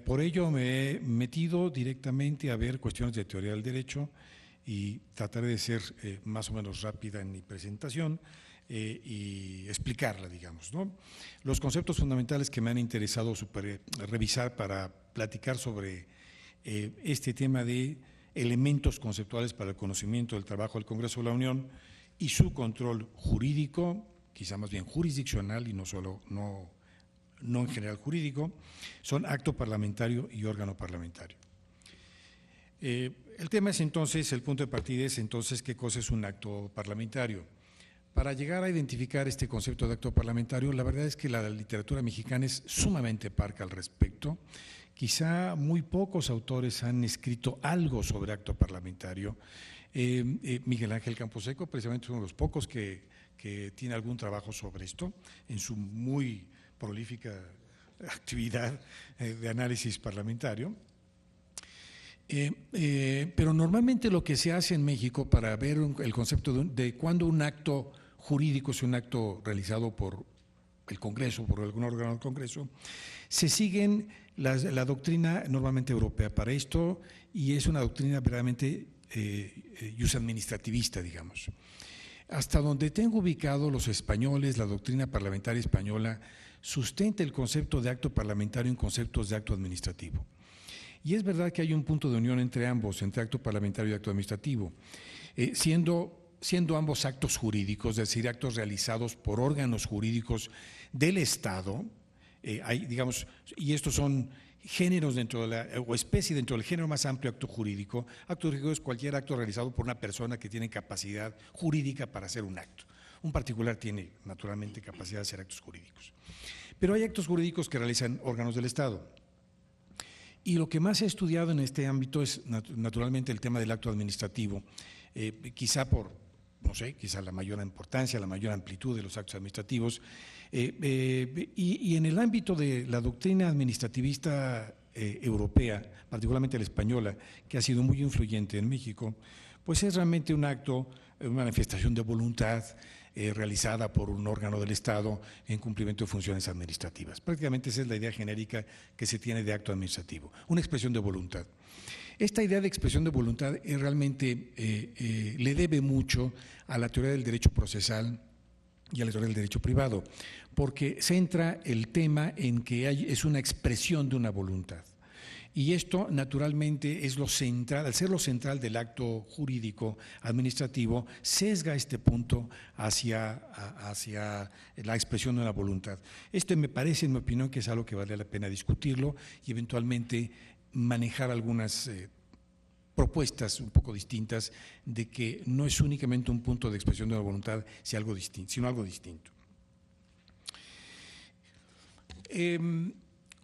Por ello me he metido directamente a ver cuestiones de teoría del derecho y trataré de ser más o menos rápida en mi presentación y explicarla, digamos, ¿no? Los conceptos fundamentales que me han interesado revisar para platicar sobre este tema de elementos conceptuales para el conocimiento del trabajo del Congreso de la Unión y su control jurídico, quizá más bien jurisdiccional y no en general jurídico, son acto parlamentario y órgano parlamentario. El tema es entonces, el punto de partida es entonces qué cosa es un acto parlamentario. Para llegar a identificar este concepto de acto parlamentario, la verdad es que la literatura mexicana es sumamente parca al respecto. Quizá muy pocos autores han escrito algo sobre acto parlamentario. Miguel Ángel Camposeco, precisamente, es uno de los pocos que tiene algún trabajo sobre esto en su muy prolífica actividad de análisis parlamentario. Pero normalmente lo que se hace en México para ver el concepto de cuándo un acto jurídico es un acto realizado por el Congreso, por algún órgano del Congreso, se siguen la doctrina normalmente europea para esto y es una doctrina verdaderamente administrativista, digamos. Hasta donde tengo ubicado los españoles, la doctrina parlamentaria española sustenta el concepto de acto parlamentario en conceptos de acto administrativo. Y es verdad que hay un punto de unión entre ambos, entre acto parlamentario y acto administrativo, siendo ambos actos jurídicos, es decir, actos realizados por órganos jurídicos del Estado, digamos, y estos son géneros o especie dentro del género más amplio acto jurídico. Acto jurídico es cualquier acto realizado por una persona que tiene capacidad jurídica para hacer un acto. Un particular tiene naturalmente capacidad de hacer actos jurídicos. Pero hay actos jurídicos que realizan órganos del Estado. Y lo que más he estudiado en este ámbito es naturalmente el tema del acto administrativo, quizá quizá la mayor importancia, la mayor amplitud de los actos administrativos, y en el ámbito de la doctrina administrativista europea, particularmente la española, que ha sido muy influyente en México, pues es realmente un acto, una manifestación de voluntad realizada por un órgano del Estado en cumplimiento de funciones administrativas. Prácticamente esa es la idea genérica que se tiene de acto administrativo, una expresión de voluntad. Esta idea de expresión de voluntad realmente le debe mucho a la teoría del derecho procesal y a la teoría del derecho privado, porque centra el tema en que es una expresión de una voluntad. Y esto, naturalmente, es lo central, al ser lo central del acto jurídico administrativo, sesga este punto hacia la expresión de una voluntad. Esto me parece, en mi opinión, que es algo que vale la pena discutirlo y eventualmente manejar algunas propuestas un poco distintas de que no es únicamente un punto de expresión de una voluntad, sino algo distinto.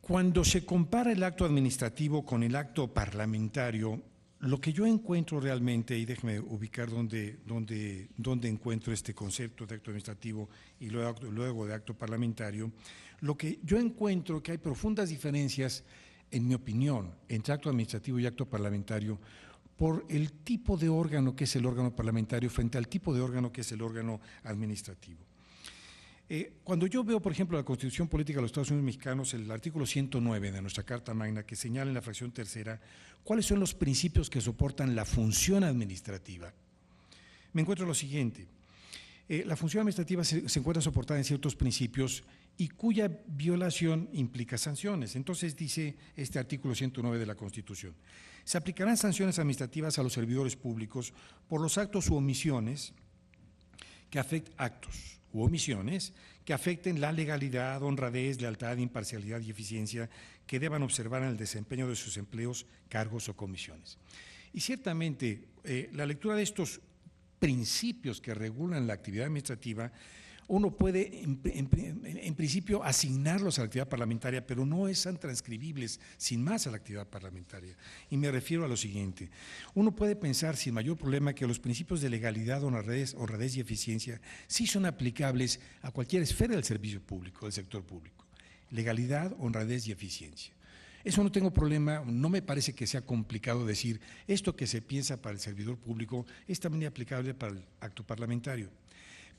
Cuando se compara el acto administrativo con el acto parlamentario, lo que yo encuentro realmente, y déjeme ubicar dónde encuentro este concepto de acto administrativo y luego de acto parlamentario, lo que yo encuentro que hay profundas diferencias, en mi opinión, entre acto administrativo y acto parlamentario, por el tipo de órgano que es el órgano parlamentario frente al tipo de órgano que es el órgano administrativo. Cuando yo veo, por ejemplo, la Constitución Política de los Estados Unidos Mexicanos, el artículo 109 de nuestra Carta Magna, que señala en la fracción tercera cuáles son los principios que soportan la función administrativa, me encuentro lo siguiente. La función administrativa se encuentra soportada en ciertos principios y cuya violación implica sanciones. Entonces dice este artículo 109 de la Constitución: se aplicarán sanciones administrativas a los servidores públicos por los actos u omisiones que afecten la legalidad, honradez, lealtad, imparcialidad y eficiencia que deban observar en el desempeño de sus empleos, cargos o comisiones. Y ciertamente la lectura de estos principios que regulan la actividad administrativa, uno puede en principio asignarlos a la actividad parlamentaria, pero no están transcribibles sin más a la actividad parlamentaria. Y me refiero a lo siguiente: uno puede pensar sin mayor problema que los principios de legalidad, honradez y eficiencia sí son aplicables a cualquier esfera del servicio público, del sector público. Legalidad, honradez y eficiencia. Eso no tengo problema, no me parece que sea complicado decir esto que se piensa para el servidor público es también aplicable para el acto parlamentario.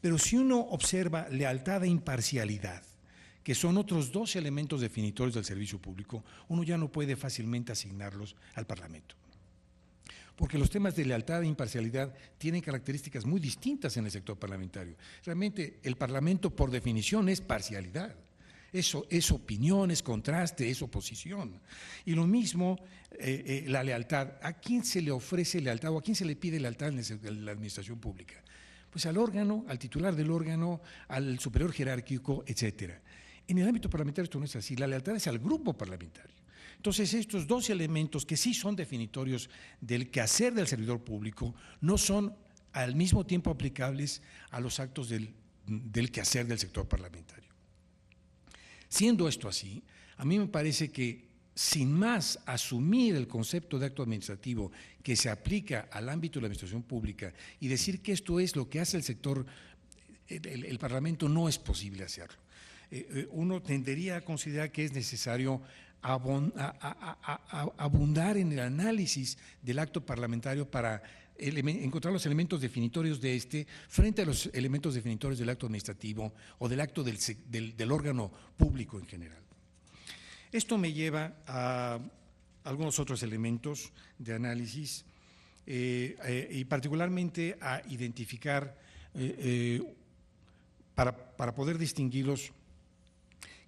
Pero si uno observa lealtad e imparcialidad, que son otros dos elementos definitorios del servicio público, uno ya no puede fácilmente asignarlos al Parlamento. Porque los temas de lealtad e imparcialidad tienen características muy distintas en el sector parlamentario. Realmente el Parlamento, por definición, es parcialidad. Eso es opinión, es contraste, es oposición. Y lo mismo la lealtad. ¿A quién se le ofrece lealtad o a quién se le pide lealtad en la administración pública? Pues al órgano, al titular del órgano, al superior jerárquico, etcétera. En el ámbito parlamentario esto no es así, la lealtad es al grupo parlamentario. Entonces estos dos elementos que sí son definitorios del quehacer del servidor público no son al mismo tiempo aplicables a los actos del quehacer del sector parlamentario. Siendo esto así, a mí me parece que sin más asumir el concepto de acto administrativo que se aplica al ámbito de la administración pública y decir que esto es lo que hace el sector, el Parlamento, no es posible hacerlo. Uno tendería a considerar que es necesario abundar en el análisis del acto parlamentario para encontrar los elementos definitorios de este frente a los elementos definitorios del acto administrativo o del acto del órgano público en general. Esto me lleva a algunos otros elementos de análisis y particularmente a identificar, para poder distinguirlos,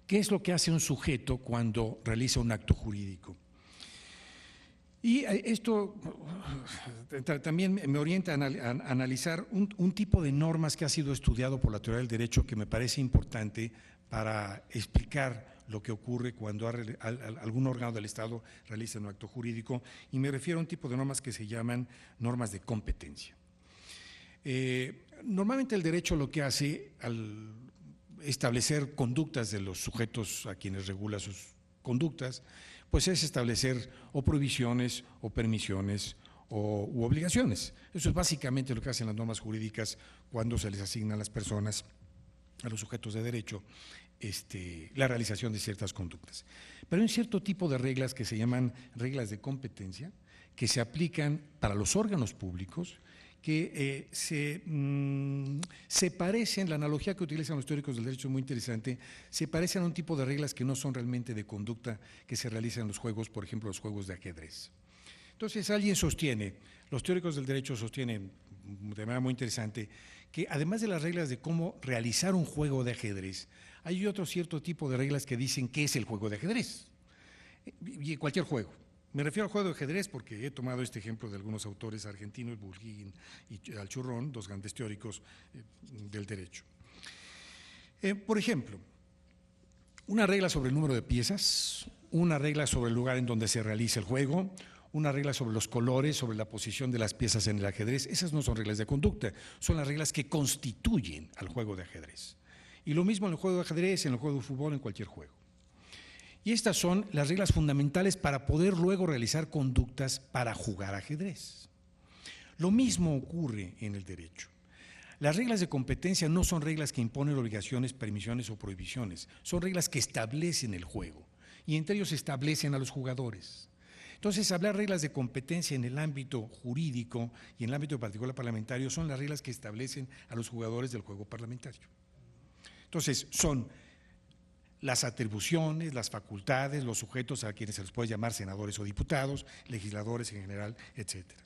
qué es lo que hace un sujeto cuando realiza un acto jurídico. Y esto también me orienta a analizar un tipo de normas que ha sido estudiado por la teoría del derecho que me parece importante para explicar lo que ocurre cuando algún órgano del Estado realiza un acto jurídico, y me refiero a un tipo de normas que se llaman normas de competencia. Normalmente el derecho lo que hace al establecer conductas de los sujetos a quienes regula sus conductas, pues es establecer o prohibiciones o permisiones u obligaciones. Eso es básicamente lo que hacen las normas jurídicas cuando se les asignan a las personas, a los sujetos de derecho, la realización de ciertas conductas. Pero hay un cierto tipo de reglas que se llaman reglas de competencia, que se aplican para los órganos públicos, que se parecen, la analogía que utilizan los teóricos del derecho es muy interesante, se parecen a un tipo de reglas que no son realmente de conducta que se realizan en los juegos, por ejemplo, los juegos de ajedrez. Entonces alguien sostiene, los teóricos del derecho sostienen de manera muy interesante, que además de las reglas de cómo realizar un juego de ajedrez, hay otro cierto tipo de reglas que dicen qué es el juego de ajedrez, y cualquier juego. Me refiero al juego de ajedrez porque he tomado este ejemplo de algunos autores argentinos, Burguín y Alchurrón, dos grandes teóricos del derecho. Por ejemplo, una regla sobre el número de piezas, una regla sobre el lugar en donde se realiza el juego, una regla sobre los colores, sobre la posición de las piezas en el ajedrez. Esas no son reglas de conducta, son las reglas que constituyen al juego de ajedrez. Y lo mismo en el juego de ajedrez, en el juego de fútbol, en cualquier juego. Y estas son las reglas fundamentales para poder luego realizar conductas para jugar ajedrez. Lo mismo ocurre en el derecho. Las reglas de competencia no son reglas que imponen obligaciones, permisiones o prohibiciones, son reglas que establecen el juego y entre ellos establecen a los jugadores. Entonces, hablar reglas de competencia en el ámbito jurídico y en el ámbito particular parlamentario son las reglas que establecen a los jugadores del juego parlamentario. Entonces, son las atribuciones, las facultades, los sujetos a quienes se les puede llamar senadores o diputados, legisladores en general, etcétera.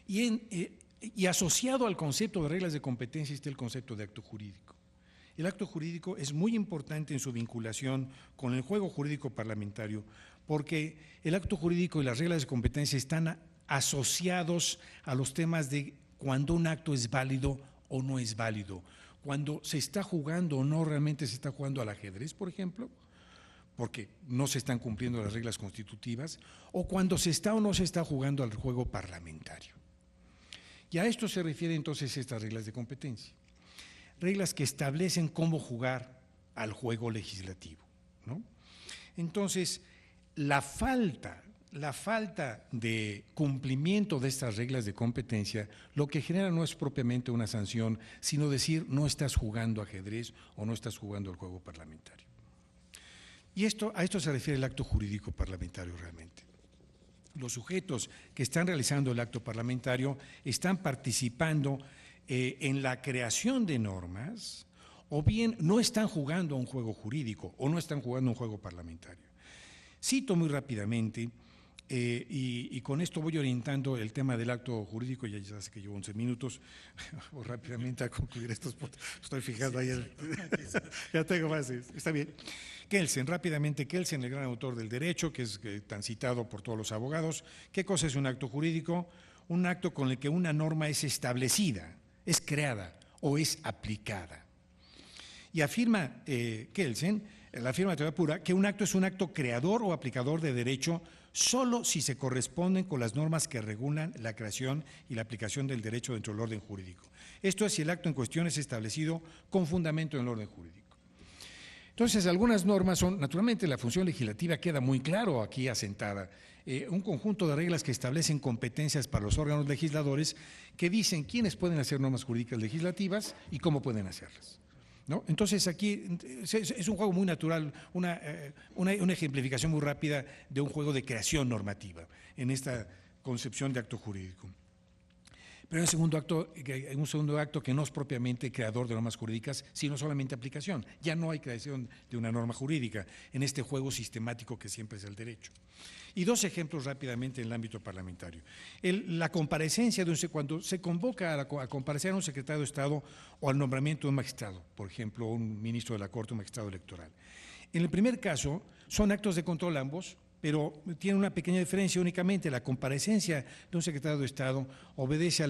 Y asociado al concepto de reglas de competencia está el concepto de acto jurídico. El acto jurídico es muy importante en su vinculación con el juego jurídico parlamentario, porque el acto jurídico y las reglas de competencia están asociados a los temas de cuando un acto es válido o no es válido, cuando se está jugando o no realmente se está jugando al ajedrez, por ejemplo, porque no se están cumpliendo las reglas constitutivas, o cuando se está o no se está jugando al juego parlamentario. Y a esto se refieren entonces estas reglas de competencia. Reglas que establecen cómo jugar al juego legislativo, ¿no? Entonces, la falta de cumplimiento de estas reglas de competencia lo que genera no es propiamente una sanción, sino decir no estás jugando ajedrez o no estás jugando al juego parlamentario. Y a esto se refiere el acto jurídico parlamentario realmente. Los sujetos que están realizando el acto parlamentario están participando en la creación de normas, o bien no están jugando a un juego jurídico o no están jugando a un juego parlamentario. Cito muy rápidamente, y con esto voy orientando el tema del acto jurídico, ya sé que llevo 11 minutos, voy rápidamente a concluir estos puntos, estoy fijando ahí, ya tengo más, está bien. Kelsen, rápidamente, Kelsen, el gran autor del derecho, que es tan citado por todos los abogados. ¿Qué cosa es un acto jurídico? Un acto con el que una norma es establecida, es creada o es aplicada. Y afirma Kelsen, la firma de teoría pura, que un acto es un acto creador o aplicador de derecho solo si se corresponden con las normas que regulan la creación y la aplicación del derecho dentro del orden jurídico. Esto es si el acto en cuestión es establecido con fundamento en el orden jurídico. Entonces, algunas normas son, naturalmente, la función legislativa queda muy claro aquí asentada, un conjunto de reglas que establecen competencias para los órganos legisladores que dicen quiénes pueden hacer normas jurídicas legislativas y cómo pueden hacerlas, ¿no? Entonces, aquí es un juego muy natural, una ejemplificación muy rápida de un juego de creación normativa en esta concepción de acto jurídico. Pero hay un segundo acto que no es propiamente creador de normas jurídicas, sino solamente aplicación. Ya no hay creación de una norma jurídica en este juego sistemático que siempre es el derecho. Y dos ejemplos rápidamente en el ámbito parlamentario. La comparecencia, cuando se convoca a comparecer a un secretario de Estado o al nombramiento de un magistrado, por ejemplo, un ministro de la Corte, un magistrado electoral. En el primer caso, son actos de control ambos, pero tiene una pequeña diferencia únicamente. La comparecencia de un secretario de Estado obedece a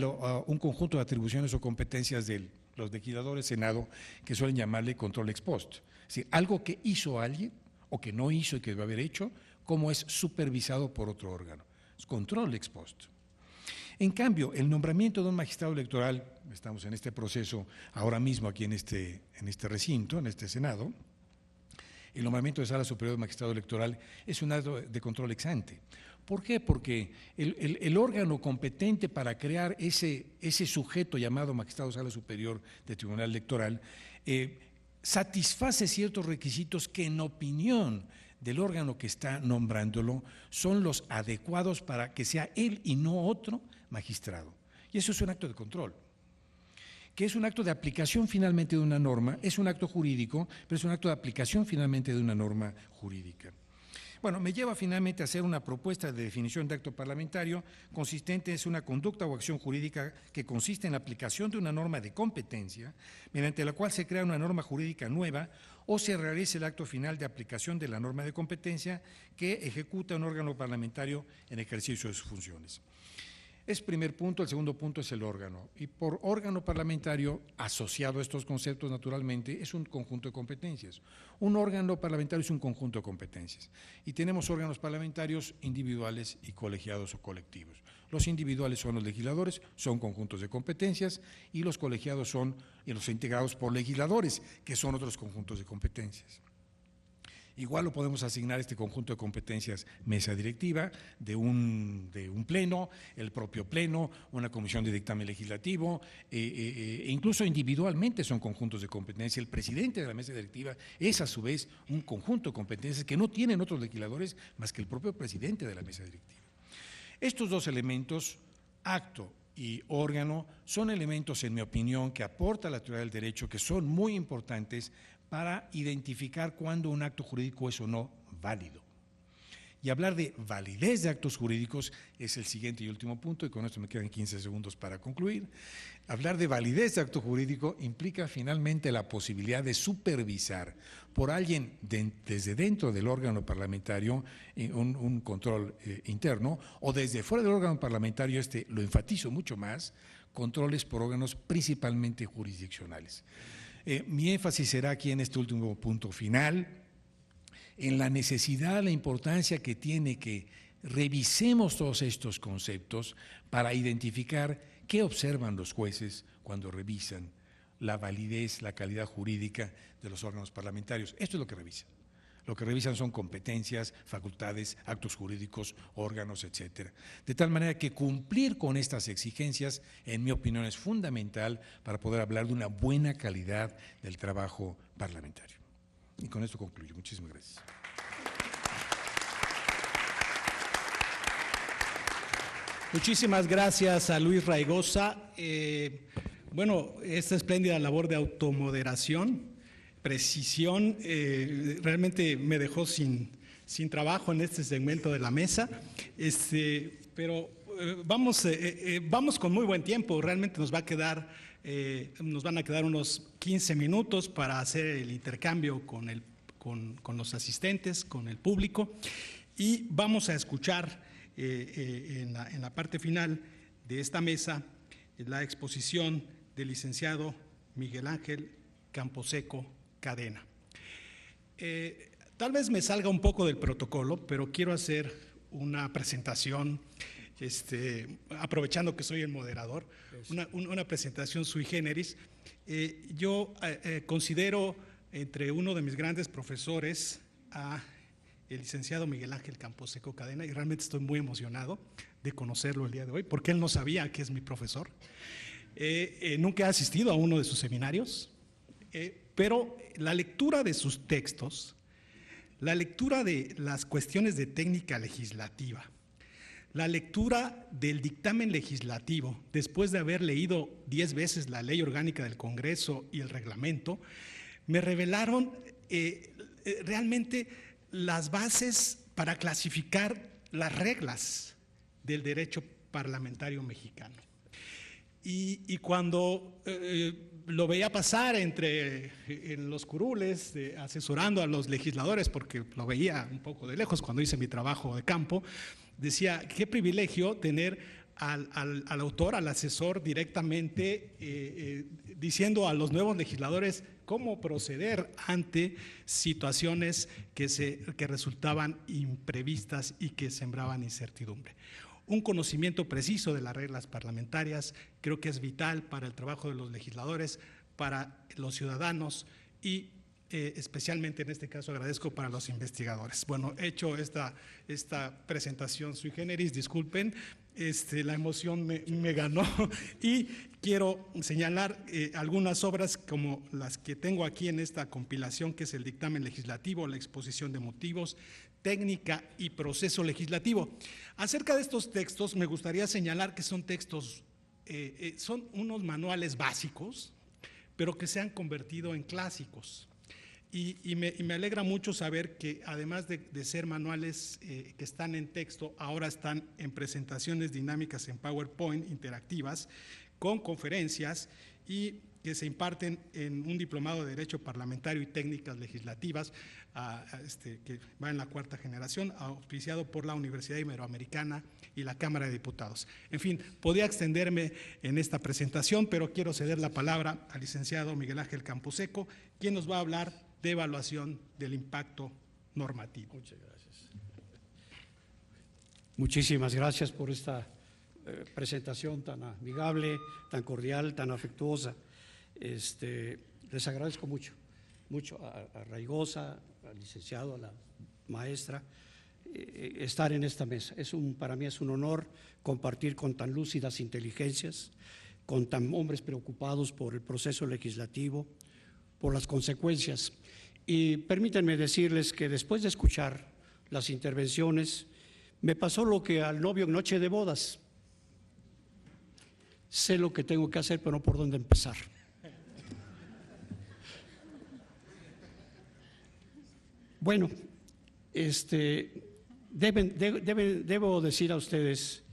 un conjunto de atribuciones o competencias de los legisladores Senado, que suelen llamarle control ex post. Es decir, algo que hizo alguien o que no hizo y que debe haber hecho, como es supervisado por otro órgano. Es control ex post. En cambio, el nombramiento de un magistrado electoral, estamos en este proceso ahora mismo aquí en este recinto, en este Senado. El nombramiento de Sala Superior de Magistrado Electoral es un acto de control ex ante. ¿Por qué? Porque el órgano competente para crear ese sujeto llamado Magistrado Sala Superior de Tribunal Electoral satisface ciertos requisitos que en opinión del órgano que está nombrándolo son los adecuados para que sea él y no otro magistrado. Y eso es un acto de control, que es un acto de aplicación finalmente de una norma, es un acto jurídico, pero es un acto de aplicación finalmente de una norma jurídica. Bueno, me lleva finalmente a hacer una propuesta de definición de acto parlamentario consistente en una conducta o acción jurídica que consiste en la aplicación de una norma de competencia, mediante la cual se crea una norma jurídica nueva o se realiza el acto final de aplicación de la norma de competencia que ejecuta un órgano parlamentario en ejercicio de sus funciones. Es primer punto. El segundo punto es el órgano. Y por órgano parlamentario, asociado a estos conceptos naturalmente, es un conjunto de competencias. Un órgano parlamentario es un conjunto de competencias. Y tenemos órganos parlamentarios individuales y colegiados o colectivos. Los individuales son los legisladores, son conjuntos de competencias, y los colegiados son los integrados por legisladores, que son otros conjuntos de competencias. Igual lo podemos asignar este conjunto de competencias mesa directiva de un pleno, el propio pleno, una comisión de dictamen legislativo, e incluso individualmente son conjuntos de competencia. El presidente de la mesa directiva es a su vez un conjunto de competencias que no tienen otros legisladores más que el propio presidente de la mesa directiva. Estos dos elementos, acto y órgano, son elementos, en mi opinión, que aporta la teoría del derecho, que son muy importantes para identificar cuándo un acto jurídico es o no válido. Y hablar de validez de actos jurídicos es el siguiente y último punto, y con esto me quedan 15 segundos para concluir. Hablar de validez de acto jurídico implica finalmente la posibilidad de supervisar por alguien desde dentro del órgano parlamentario un control interno, o desde fuera del órgano parlamentario, lo enfatizo mucho más, controles por órganos principalmente jurisdiccionales. Mi énfasis será aquí en este último punto final, en la necesidad, la importancia que tiene que revisemos todos estos conceptos para identificar qué observan los jueces cuando revisan la validez, la calidad jurídica de los órganos parlamentarios. Esto es lo que revisan. Lo que revisan son competencias, facultades, actos jurídicos, órganos, etcétera. De tal manera que cumplir con estas exigencias, en mi opinión, es fundamental para poder hablar de una buena calidad del trabajo parlamentario. Y con esto concluyo. Muchísimas gracias. Muchísimas gracias a Luis Raigosa. Bueno, esta espléndida labor de automoderación, precisión, realmente me dejó sin trabajo en este segmento de la mesa, pero vamos con muy buen tiempo. Realmente nos van a quedar unos 15 minutos para hacer el intercambio con los asistentes, con el público, y vamos a escuchar en la parte final de esta mesa la exposición del licenciado Miguel Ángel Camposeco Cadena. Tal vez me salga un poco del protocolo, pero quiero hacer una presentación, aprovechando que soy el moderador, una presentación sui generis. Yo considero entre uno de mis grandes profesores a el licenciado Miguel Ángel Camposeco Cadena, y realmente estoy muy emocionado de conocerlo el día de hoy, porque él no sabía que es mi profesor. Nunca he asistido a uno de sus seminarios, pero la lectura de sus textos, la lectura de las cuestiones de técnica legislativa, la lectura del dictamen legislativo, después de haber leído 10 veces la Ley Orgánica del Congreso y el reglamento, me revelaron realmente las bases para clasificar las reglas del derecho parlamentario mexicano. Y cuando lo veía pasar en los curules, asesorando a los legisladores, porque lo veía un poco de lejos cuando hice mi trabajo de campo, decía, qué privilegio tener al autor, al asesor directamente diciendo a los nuevos legisladores cómo proceder ante situaciones que resultaban imprevistas y que sembraban incertidumbre. Un conocimiento preciso de las reglas parlamentarias creo que es vital para el trabajo de los legisladores, para los ciudadanos y especialmente en este caso agradezco para los investigadores. Bueno, he hecho esta presentación sui generis, disculpen, la emoción me ganó y quiero señalar algunas obras como las que tengo aquí en esta compilación, que es el dictamen legislativo, la exposición de motivos, técnica y proceso legislativo. Acerca de estos textos me gustaría señalar que son textos, son unos manuales básicos, pero que se han convertido en clásicos. Y me alegra mucho saber que además de ser manuales que están en texto, ahora están en presentaciones dinámicas en PowerPoint interactivas, con conferencias y que se imparten en un diplomado de Derecho Parlamentario y Técnicas Legislativas, que va en la 4ª generación, auspiciado por la Universidad Iberoamericana y la Cámara de Diputados. En fin, podía extenderme en esta presentación, pero quiero ceder la palabra al licenciado Miguel Ángel Camposeco, quien nos va a hablar de evaluación del impacto normativo. Muchas gracias. Muchísimas gracias por esta presentación tan amigable, tan cordial, tan afectuosa. Les agradezco mucho a Raigosa, al licenciado, a la maestra, estar en esta mesa. Para mí es un honor compartir con tan lúcidas inteligencias, con tan hombres preocupados por el proceso legislativo, por las consecuencias. Y permítanme decirles que después de escuchar las intervenciones, me pasó lo que al novio en noche de bodas. Sé lo que tengo que hacer, pero no por dónde empezar. Bueno, debo decir a ustedes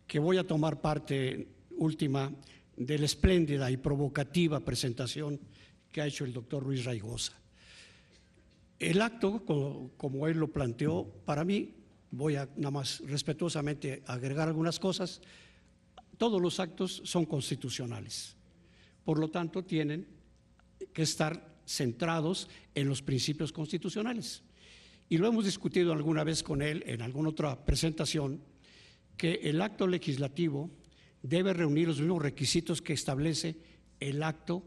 que voy a tomar parte última de la espléndida y provocativa presentación que ha hecho el doctor Ruiz Raigosa. El acto, como él lo planteó, para mí, voy a nada más respetuosamente agregar algunas cosas. Todos los actos son constitucionales, por lo tanto tienen que estar centrados en los principios constitucionales. Y lo hemos discutido alguna vez con él en alguna otra presentación, que el acto legislativo debe reunir los mismos requisitos que establece el acto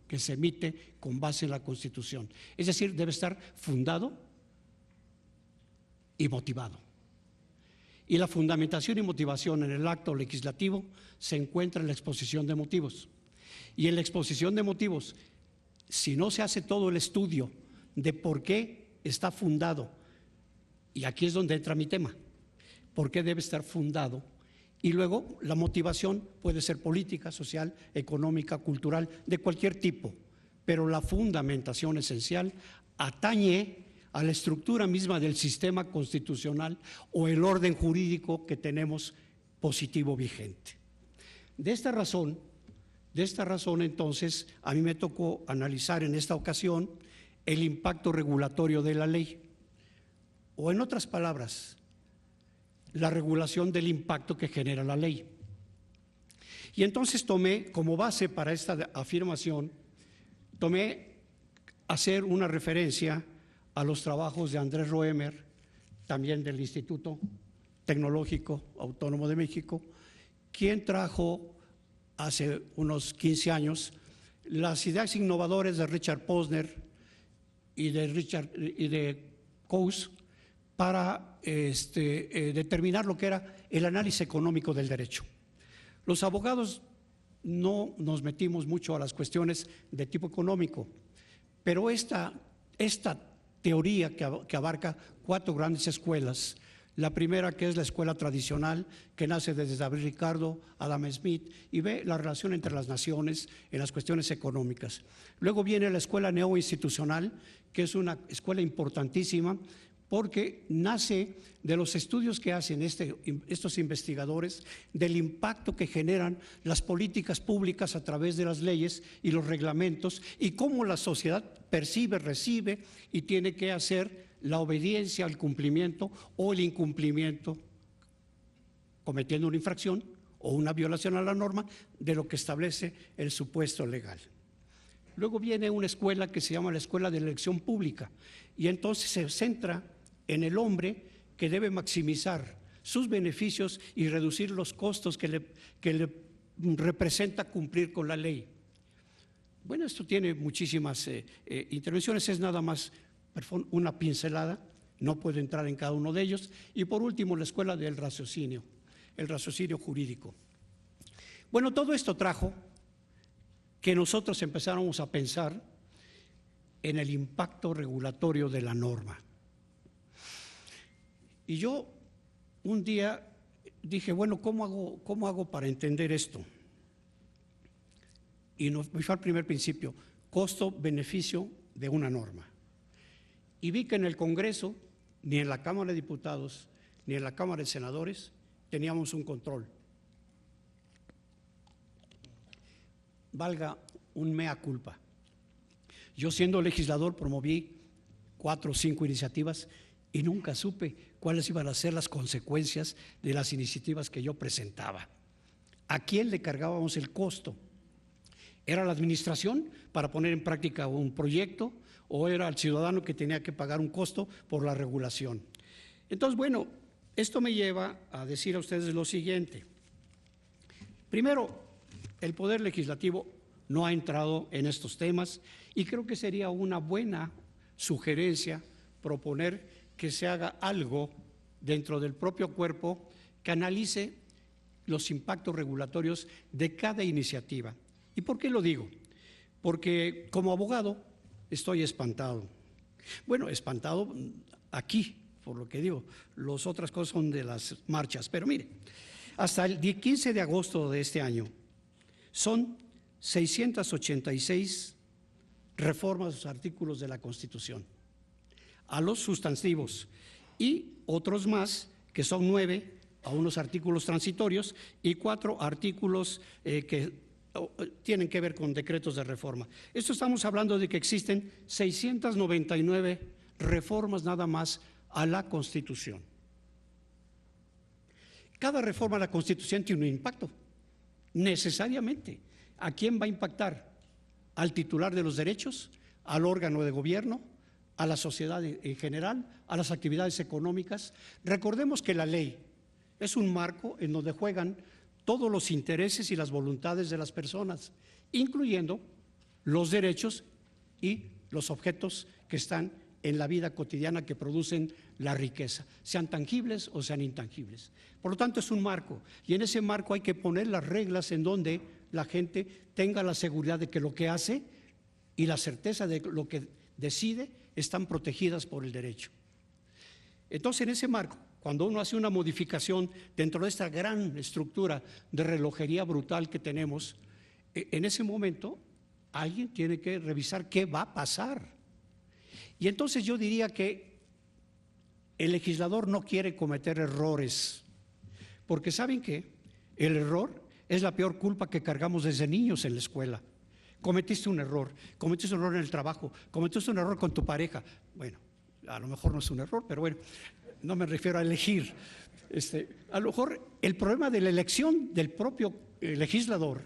que se emite con base en la Constitución. Es decir, debe estar fundado y motivado. Y la fundamentación y motivación en el acto legislativo se encuentra en la exposición de motivos. Y en la exposición de motivos, si no se hace todo el estudio de por qué está fundado, y aquí es donde entra mi tema, por qué debe estar fundado, y luego la motivación puede ser política, social, económica, cultural, de cualquier tipo, pero la fundamentación esencial atañe a la estructura misma del sistema constitucional o el orden jurídico que tenemos positivo vigente. De esta razón, entonces, a mí me tocó analizar en esta ocasión el impacto regulatorio de la ley, o en otras palabras, la regulación del impacto que genera la ley. Y entonces tomé como base para esta afirmación, hacer una referencia a los trabajos de Andrés Roemer, también del Instituto Tecnológico Autónomo de México, quien trajo hace unos 15 años las ideas innovadoras de Richard Posner y de Coase para determinar lo que era el análisis económico del derecho. Los abogados no nos metimos mucho a las cuestiones de tipo económico, pero esta teoría que abarca 4 grandes escuelas. La primera, que es la escuela tradicional, que nace desde David Ricardo, Adam Smith, y ve la relación entre las naciones en las cuestiones económicas. Luego viene la escuela neoinstitucional, que es una escuela importantísima, porque nace de los estudios que hacen estos investigadores, del impacto que generan las políticas públicas a través de las leyes y los reglamentos, y cómo la sociedad percibe, recibe y tiene que hacer la obediencia al cumplimiento o el incumplimiento, cometiendo una infracción o una violación a la norma de lo que establece el supuesto legal. Luego viene una escuela que se llama la escuela de la elección pública, y entonces se centra en el hombre que debe maximizar sus beneficios y reducir los costos que le representa cumplir con la ley. Bueno, esto tiene muchísimas intervenciones, es nada más una pincelada, no puedo entrar en cada uno de ellos. Y por último, la escuela del raciocinio, el raciocinio jurídico. Bueno, todo esto trajo que nosotros empezáramos a pensar en el impacto regulatorio de la norma. Y yo un día dije, bueno, ¿cómo hago para entender esto? Y me fui al primer principio, costo-beneficio de una norma. Y vi que en el Congreso, ni en la Cámara de Diputados, ni en la Cámara de Senadores, teníamos un control. Valga un mea culpa. Yo, siendo legislador, promoví 4 o 5 iniciativas y nunca supe cuáles iban a ser las consecuencias de las iniciativas que yo presentaba. ¿A quién le cargábamos el costo? ¿Era la administración para poner en práctica un proyecto o era el ciudadano que tenía que pagar un costo por la regulación? Entonces, bueno, esto me lleva a decir a ustedes lo siguiente. Primero, el Poder Legislativo no ha entrado en estos temas y creo que sería una buena sugerencia proponer que se haga algo dentro del propio cuerpo que analice los impactos regulatorios de cada iniciativa. ¿Y por qué lo digo? Porque como abogado estoy espantado. Bueno, espantado aquí, por lo que digo, las otras cosas son de las marchas. Pero mire, hasta el 15 de agosto de este año son 686 reformas a los artículos de la Constitución, a los sustantivos, y otros más, que son 9 a unos artículos transitorios y 4 artículos que tienen que ver con decretos de reforma. Esto estamos hablando de que existen 699 reformas nada más a la Constitución. Cada reforma a la Constitución tiene un impacto, necesariamente. ¿A quién va a impactar? ¿Al titular de los derechos? ¿Al órgano de gobierno? ¿A la sociedad en general? ¿A las actividades económicas? Recordemos que la ley es un marco en donde juegan todos los intereses y las voluntades de las personas, incluyendo los derechos y los objetos que están en la vida cotidiana que producen la riqueza, sean tangibles o sean intangibles. Por lo tanto, es un marco, y en ese marco hay que poner las reglas en donde la gente tenga la seguridad de que lo que hace y la certeza de lo que decide están protegidas por el derecho. Entonces, en ese marco, cuando uno hace una modificación dentro de esta gran estructura de relojería brutal que tenemos, en ese momento alguien tiene que revisar qué va a pasar. Y entonces yo diría que el legislador no quiere cometer errores, porque ¿saben qué? El error es la peor culpa que cargamos desde niños en la escuela. Cometiste un error en el trabajo, cometiste un error con tu pareja. Bueno, a lo mejor no es un error, pero bueno, no me refiero a elegir. A lo mejor el problema de la elección del propio legislador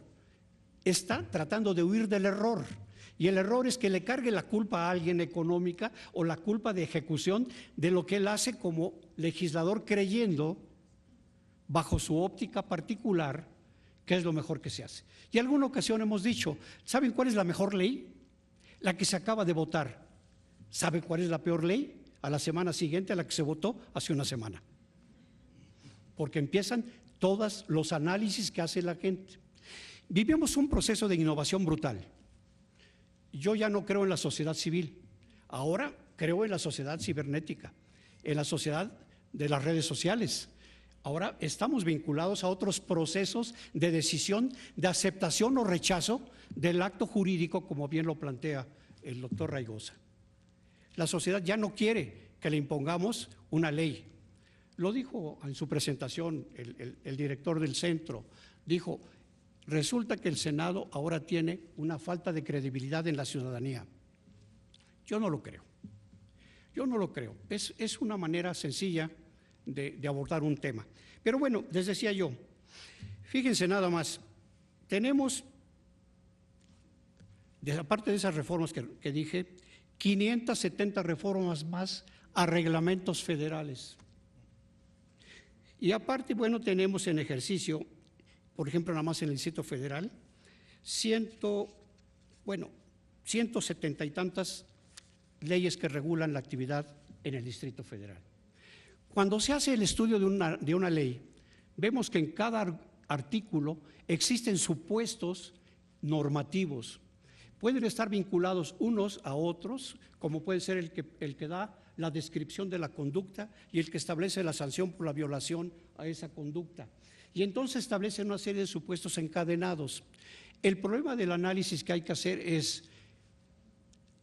está tratando de huir del error. Y el error es que le cargue la culpa a alguien económica o la culpa de ejecución de lo que él hace como legislador, creyendo, bajo su óptica particular, que es lo mejor que se hace. Y en alguna ocasión hemos dicho, ¿saben cuál es la mejor ley? La que se acaba de votar. ¿Saben cuál es la peor ley? A la semana siguiente a la que se votó hace una semana. Porque empiezan todos los análisis que hace la gente. Vivimos un proceso de innovación brutal. Yo ya no creo en la sociedad civil, ahora creo en la sociedad cibernética, en la sociedad de las redes sociales. Ahora estamos vinculados a otros procesos de decisión, de aceptación o rechazo del acto jurídico, como bien lo plantea el doctor Raigosa. La sociedad ya no quiere que le impongamos una ley. Lo dijo en su presentación el director del centro, dijo: resulta que el Senado ahora tiene una falta de credibilidad en la ciudadanía. Yo no lo creo. Yo no lo creo. Es una manera sencilla de abordar un tema. Pero bueno, les decía yo, fíjense nada más, tenemos, aparte de esas reformas que dije, 570 reformas más a reglamentos federales. Y aparte, bueno, tenemos en ejercicio, por ejemplo, nada más en el Distrito Federal, 170 y tantas leyes que regulan la actividad en el Distrito Federal. Cuando se hace el estudio de una ley, vemos que en cada artículo existen supuestos normativos. Pueden estar vinculados unos a otros, como puede ser el que da la descripción de la conducta y el que establece la sanción por la violación a esa conducta. Y entonces establecen una serie de supuestos encadenados. El problema del análisis que hay que hacer es,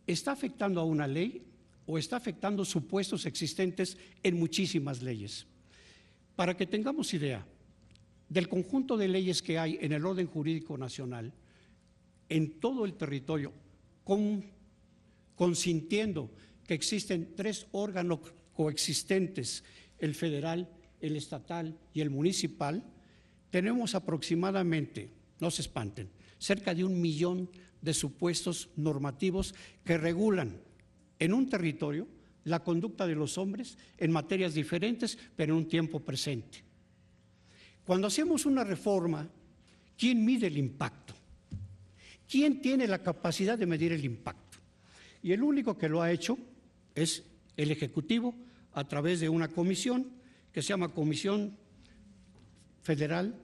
¿está afectando a una ley o está afectando supuestos existentes en muchísimas leyes? Para que tengamos idea del conjunto de leyes que hay en el orden jurídico nacional, en todo el territorio, consintiendo que existen 3 órganos coexistentes, el federal, el estatal y el municipal, tenemos aproximadamente, no se espanten, cerca de 1 millón de supuestos normativos que regulan en un territorio la conducta de los hombres en materias diferentes, pero en un tiempo presente. Cuando hacemos una reforma, ¿quién mide el impacto? ¿Quién tiene la capacidad de medir el impacto? Y el único que lo ha hecho es el Ejecutivo a través de una comisión que se llama Comisión Federal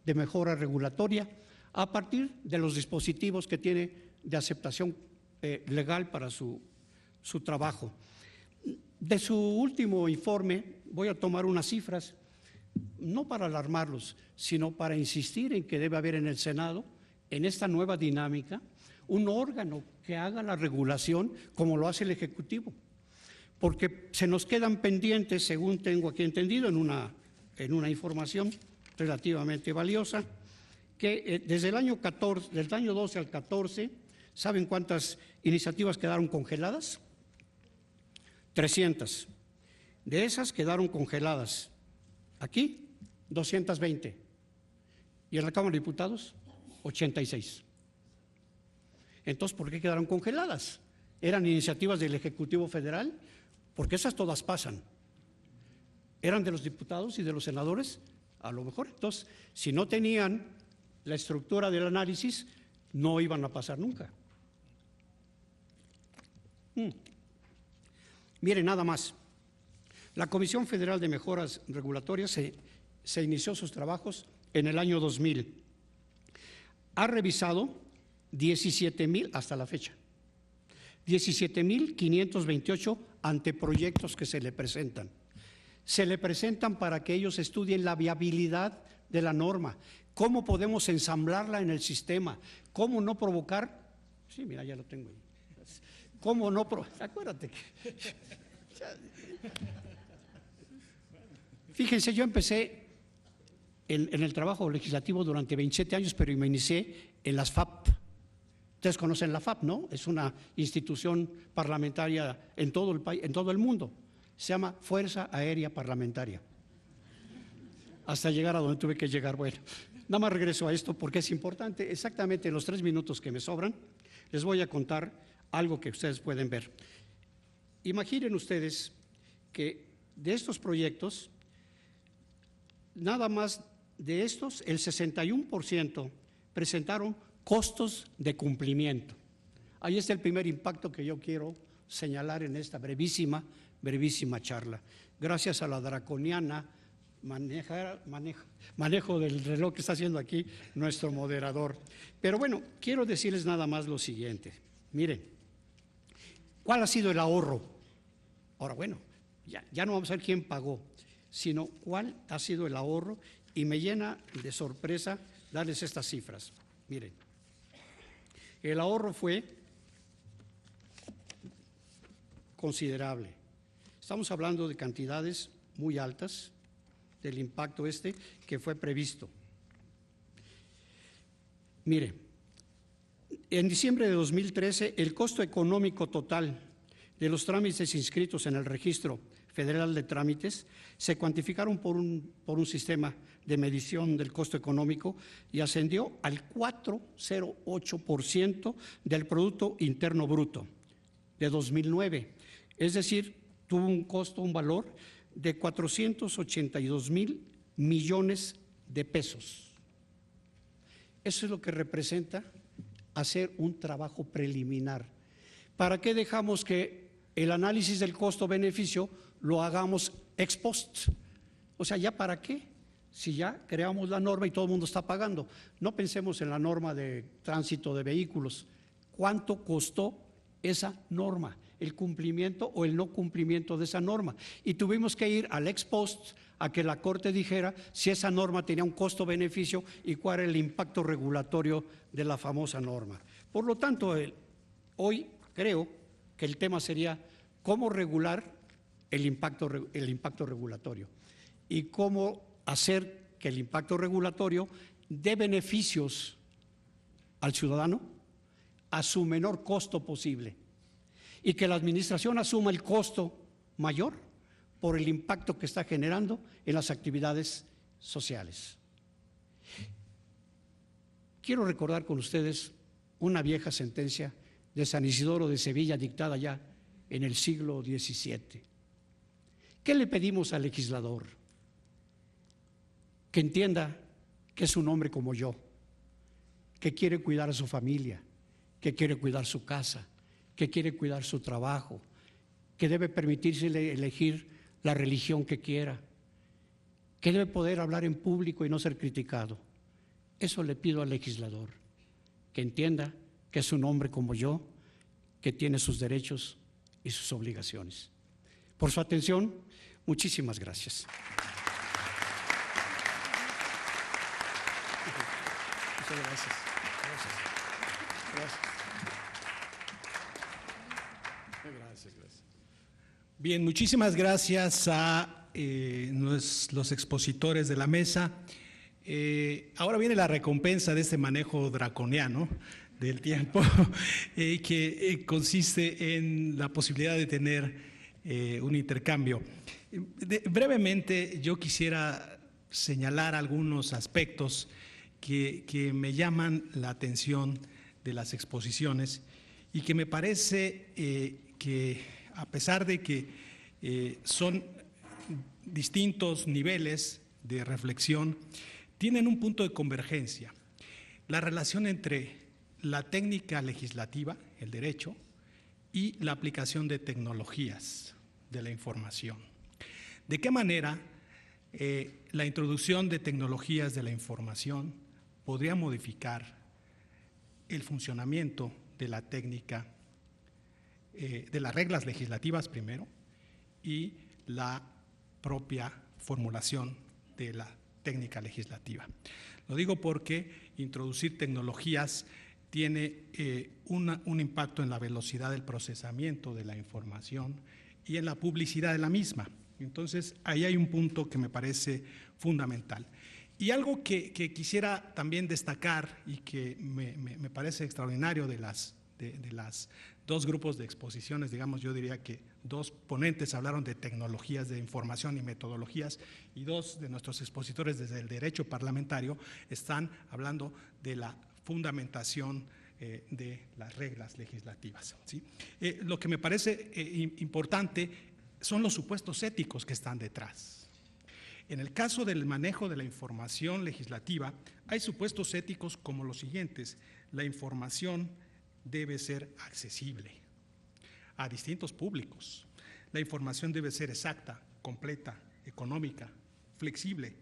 de Mejora Regulatoria, a partir de los dispositivos que tiene de aceptación legal para su trabajo. De su último informe voy a tomar unas cifras, no para alarmarlos, sino para insistir en que debe haber en el Senado, en esta nueva dinámica, un órgano que haga la regulación como lo hace el Ejecutivo, porque se nos quedan pendientes, según tengo aquí entendido, en una información relativamente valiosa, que desde el año 12 al 14, ¿saben cuántas iniciativas quedaron congeladas? 300. De esas quedaron congeladas. Aquí, 220. Y en la Cámara de Diputados, 86. Entonces, ¿por qué quedaron congeladas? ¿Eran iniciativas del Ejecutivo Federal? Porque esas todas pasan. ¿Eran de los diputados y de los senadores? A lo mejor. Entonces, si no tenían la estructura del análisis, no iban a pasar nunca. Miren, nada más. La Comisión Federal de Mejoras Regulatorias se inició sus trabajos en el año 2000. Ha revisado 17,000 hasta la fecha. 17,528 anteproyectos que se le presentan. Se le presentan para que ellos estudien la viabilidad de la norma, cómo podemos ensamblarla en el sistema, cómo no provocar… Sí, mira, ya lo tengo ahí. ¿Cómo no provocar? Acuérdate que… Fíjense, yo empecé en el trabajo legislativo durante 27 años, pero me inicié en las FAP. Ustedes conocen la FAP, ¿no? Es una institución parlamentaria en todo el país, en todo el mundo. Se llama Fuerza Aérea Parlamentaria. Hasta llegar a donde tuve que llegar. Bueno, nada más regreso a esto porque es importante. Exactamente en los 3 minutos que me sobran, les voy a contar algo que ustedes pueden ver. Imaginen ustedes que de estos proyectos, nada más de estos, el 61% presentaron costos de cumplimiento. Ahí está el primer impacto que yo quiero señalar en esta brevísima charla. Gracias a la draconiana manejo del reloj que está haciendo aquí nuestro moderador. Pero bueno, quiero decirles nada más lo siguiente. Miren, ¿cuál ha sido el ahorro? Ahora, bueno, ya no vamos a ver quién pagó, sino cuál ha sido el ahorro, y me llena de sorpresa darles estas cifras. Miren, el ahorro fue considerable. Estamos hablando de cantidades muy altas del impacto que fue previsto. Mire, en diciembre de 2013, el costo económico total de los trámites inscritos en el Registro Federal de Trámites se cuantificaron por un sistema de medición del costo económico y ascendió al 4,08% del Producto Interno Bruto de 2009. Es decir, tuvo un valor de 482,000 millones de pesos. Eso es lo que representa hacer un trabajo preliminar. ¿Para qué dejamos que el análisis del costo-beneficio lo hagamos ex post? O sea, ¿ya para qué? Si ya creamos la norma y todo el mundo está pagando. No pensemos en la norma de tránsito de vehículos. ¿Cuánto costó esa norma? El cumplimiento o el no cumplimiento de esa norma. Y tuvimos que ir al ex post a que la Corte dijera si esa norma tenía un costo-beneficio y cuál era el impacto regulatorio de la famosa norma. Por lo tanto, hoy creo que el tema sería cómo regular el impacto regulatorio y cómo hacer que el impacto regulatorio dé beneficios al ciudadano a su menor costo posible y que la administración asuma el costo mayor por el impacto que está generando en las actividades sociales. Quiero recordar con ustedes una vieja sentencia de San Isidoro de Sevilla dictada ya en el siglo XVII. ¿Qué le pedimos al legislador? Que entienda que es un hombre como yo, que quiere cuidar a su familia, que quiere cuidar su casa, que quiere cuidar su trabajo, que debe permitirse elegir la religión que quiera, que debe poder hablar en público y no ser criticado. Eso le pido al legislador, que entienda que es un hombre como yo, que tiene sus derechos y sus obligaciones. Por su atención, muchísimas gracias. Muchas gracias. Gracias. Bien, muchísimas gracias a los expositores de la mesa. Ahora viene la recompensa de este manejo draconiano del tiempo, que consiste en la posibilidad de tener un intercambio. Brevemente, yo quisiera señalar algunos aspectos que me llaman la atención de las exposiciones y que me parece que, a pesar de que son distintos niveles de reflexión, tienen un punto de convergencia. La relación entre la técnica legislativa, el derecho, y la aplicación de tecnologías de la información. ¿De qué manera la introducción de tecnologías de la información podría modificar el funcionamiento de la técnica, de las reglas legislativas primero, y la propia formulación de la técnica legislativa? Lo digo porque introducir tecnologías tiene un impacto en la velocidad del procesamiento de la información y en la publicidad de la misma. Entonces, ahí hay un punto que me parece fundamental. Y algo que quisiera también destacar y que me parece extraordinario de las dos grupos de exposiciones, digamos, yo diría que dos ponentes hablaron de tecnologías de información y metodologías, y dos de nuestros expositores desde el derecho parlamentario están hablando de la fundamentación de las reglas legislativas, ¿sí? Lo que me parece importante son los supuestos éticos que están detrás. En el caso del manejo de la información legislativa, hay supuestos éticos como los siguientes: la información debe ser accesible a distintos públicos, la información debe ser exacta, completa, económica, flexible,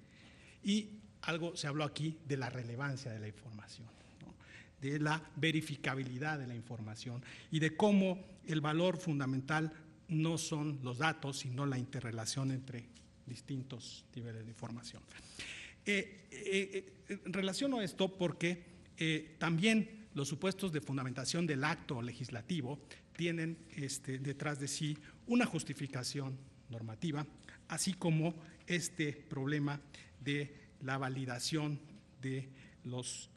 y algo se habló aquí de la relevancia de la información, ¿no? De la verificabilidad de la información y de cómo el valor fundamental no son los datos, sino la interrelación entre distintos niveles de información. Relaciono esto porque también los supuestos de fundamentación del acto legislativo tienen detrás de sí una justificación normativa, así como este problema de la validación de los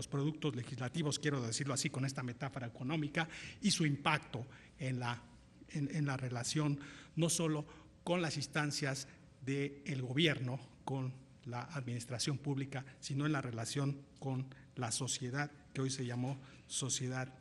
productos legislativos, quiero decirlo así con esta metáfora económica, y su impacto en la relación no solo con las instancias del gobierno, con la administración pública, sino en la relación con la sociedad, que hoy se llamó sociedad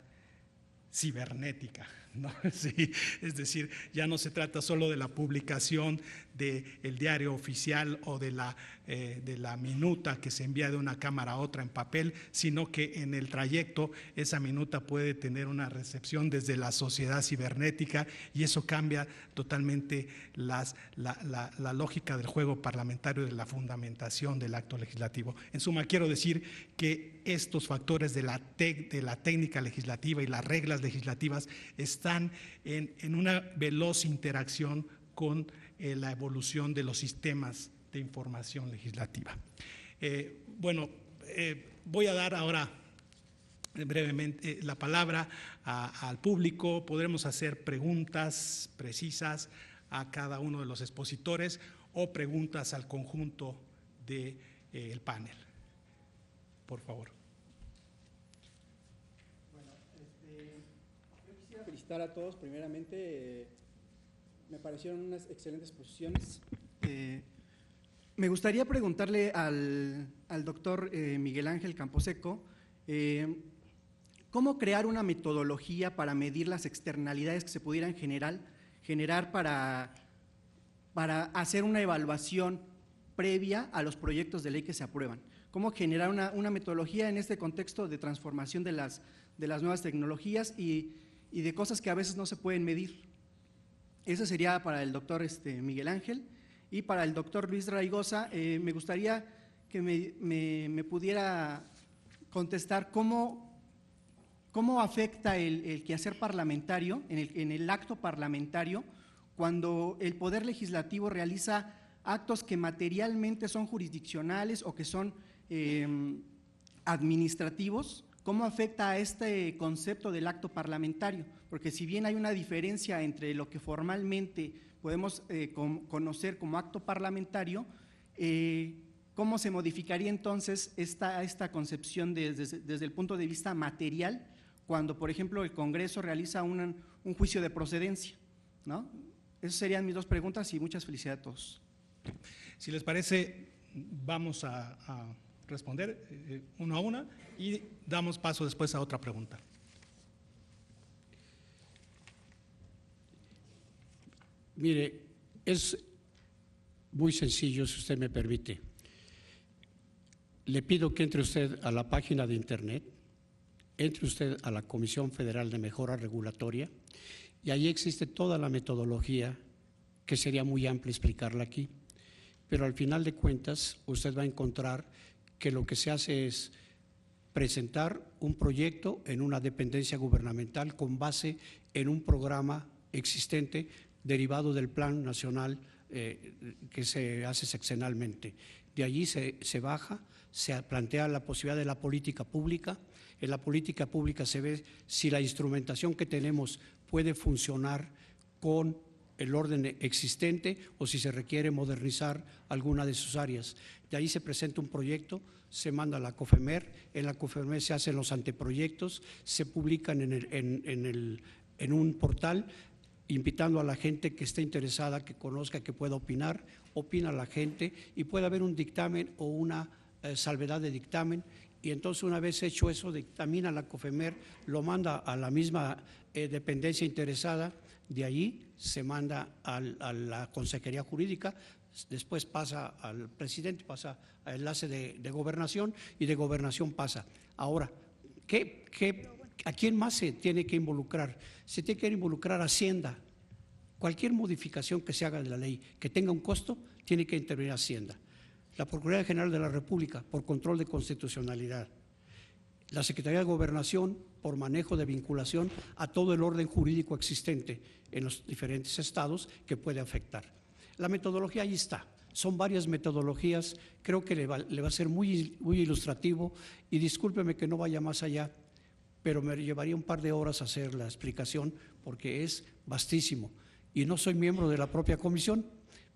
cibernética, ¿no? Sí, es decir, ya no se trata solo de la publicación del diario oficial o de la minuta que se envía de una cámara a otra en papel, sino que en el trayecto esa minuta puede tener una recepción desde la sociedad cibernética, y eso cambia totalmente la lógica del juego parlamentario, de la fundamentación del acto legislativo. En suma, quiero decir que estos factores de la técnica legislativa y las reglas legislativas están en una veloz interacción con la evolución de los sistemas de información legislativa. Voy a dar ahora brevemente la palabra al público. Podremos hacer preguntas precisas a cada uno de los expositores o preguntas al conjunto del panel. Por favor. Yo quisiera felicitar a todos. Primeramente, me parecieron unas excelentes exposiciones. Me gustaría preguntarle al doctor Miguel Ángel Camposeco cómo crear una metodología para medir las externalidades que se pudieran generar para hacer una evaluación previa a los proyectos de ley que se aprueban. Cómo generar una metodología en este contexto de transformación de las nuevas tecnologías y de cosas que a veces no se pueden medir. Ese sería para el doctor Miguel Ángel. Y para el doctor Luis Raigosa, me gustaría que me pudiera contestar cómo afecta el quehacer parlamentario, en el acto parlamentario, cuando el Poder Legislativo realiza actos que materialmente son jurisdiccionales o que son administrativos. ¿Cómo afecta a este concepto del acto parlamentario? Porque si bien hay una diferencia entre lo que formalmente podemos conocer como acto parlamentario, ¿cómo se modificaría entonces esta concepción desde el punto de vista material cuando, por ejemplo, el Congreso realiza un juicio de procedencia, ¿no? Esas serían mis dos preguntas y muchas felicidades a todos. Si les parece, vamos a responder uno a una y damos paso después a otra pregunta. Mire, es muy sencillo, si usted me permite. Le pido que entre usted a la página de internet, entre usted a la Comisión Federal de Mejora Regulatoria, y ahí existe toda la metodología, que sería muy amplia explicarla aquí, pero al final de cuentas usted va a encontrar que lo que se hace es presentar un proyecto en una dependencia gubernamental con base en un programa existente derivado del Plan Nacional que se hace sexenalmente. De allí se baja, se plantea la posibilidad de la política pública. En la política pública se ve si la instrumentación que tenemos puede funcionar con el orden existente o si se requiere modernizar alguna de sus áreas. De ahí se presenta un proyecto, se manda a la COFEMER, en la COFEMER se hacen los anteproyectos, se publican en un portal, invitando a la gente que esté interesada, que conozca, que pueda opinar, opina la gente y puede haber un dictamen o una salvedad de dictamen. Y entonces, una vez hecho eso, dictamina la COFEMER, lo manda a la misma dependencia interesada, de allí se manda a la Consejería Jurídica, después pasa al presidente, pasa al enlace de Gobernación y de Gobernación pasa. Ahora, ¿a quién más se tiene que involucrar? Se tiene que involucrar Hacienda. Cualquier modificación que se haga de la ley que tenga un costo, tiene que intervenir Hacienda. La Procuraduría General de la República, por control de constitucionalidad. La Secretaría de Gobernación, por manejo de vinculación a todo el orden jurídico existente en los diferentes estados que puede afectar. La metodología ahí está. Son varias metodologías, creo que le va a ser muy ilustrativo y discúlpeme que no vaya más allá, pero me llevaría un par de horas hacer la explicación porque es vastísimo. Y no soy miembro de la propia comisión,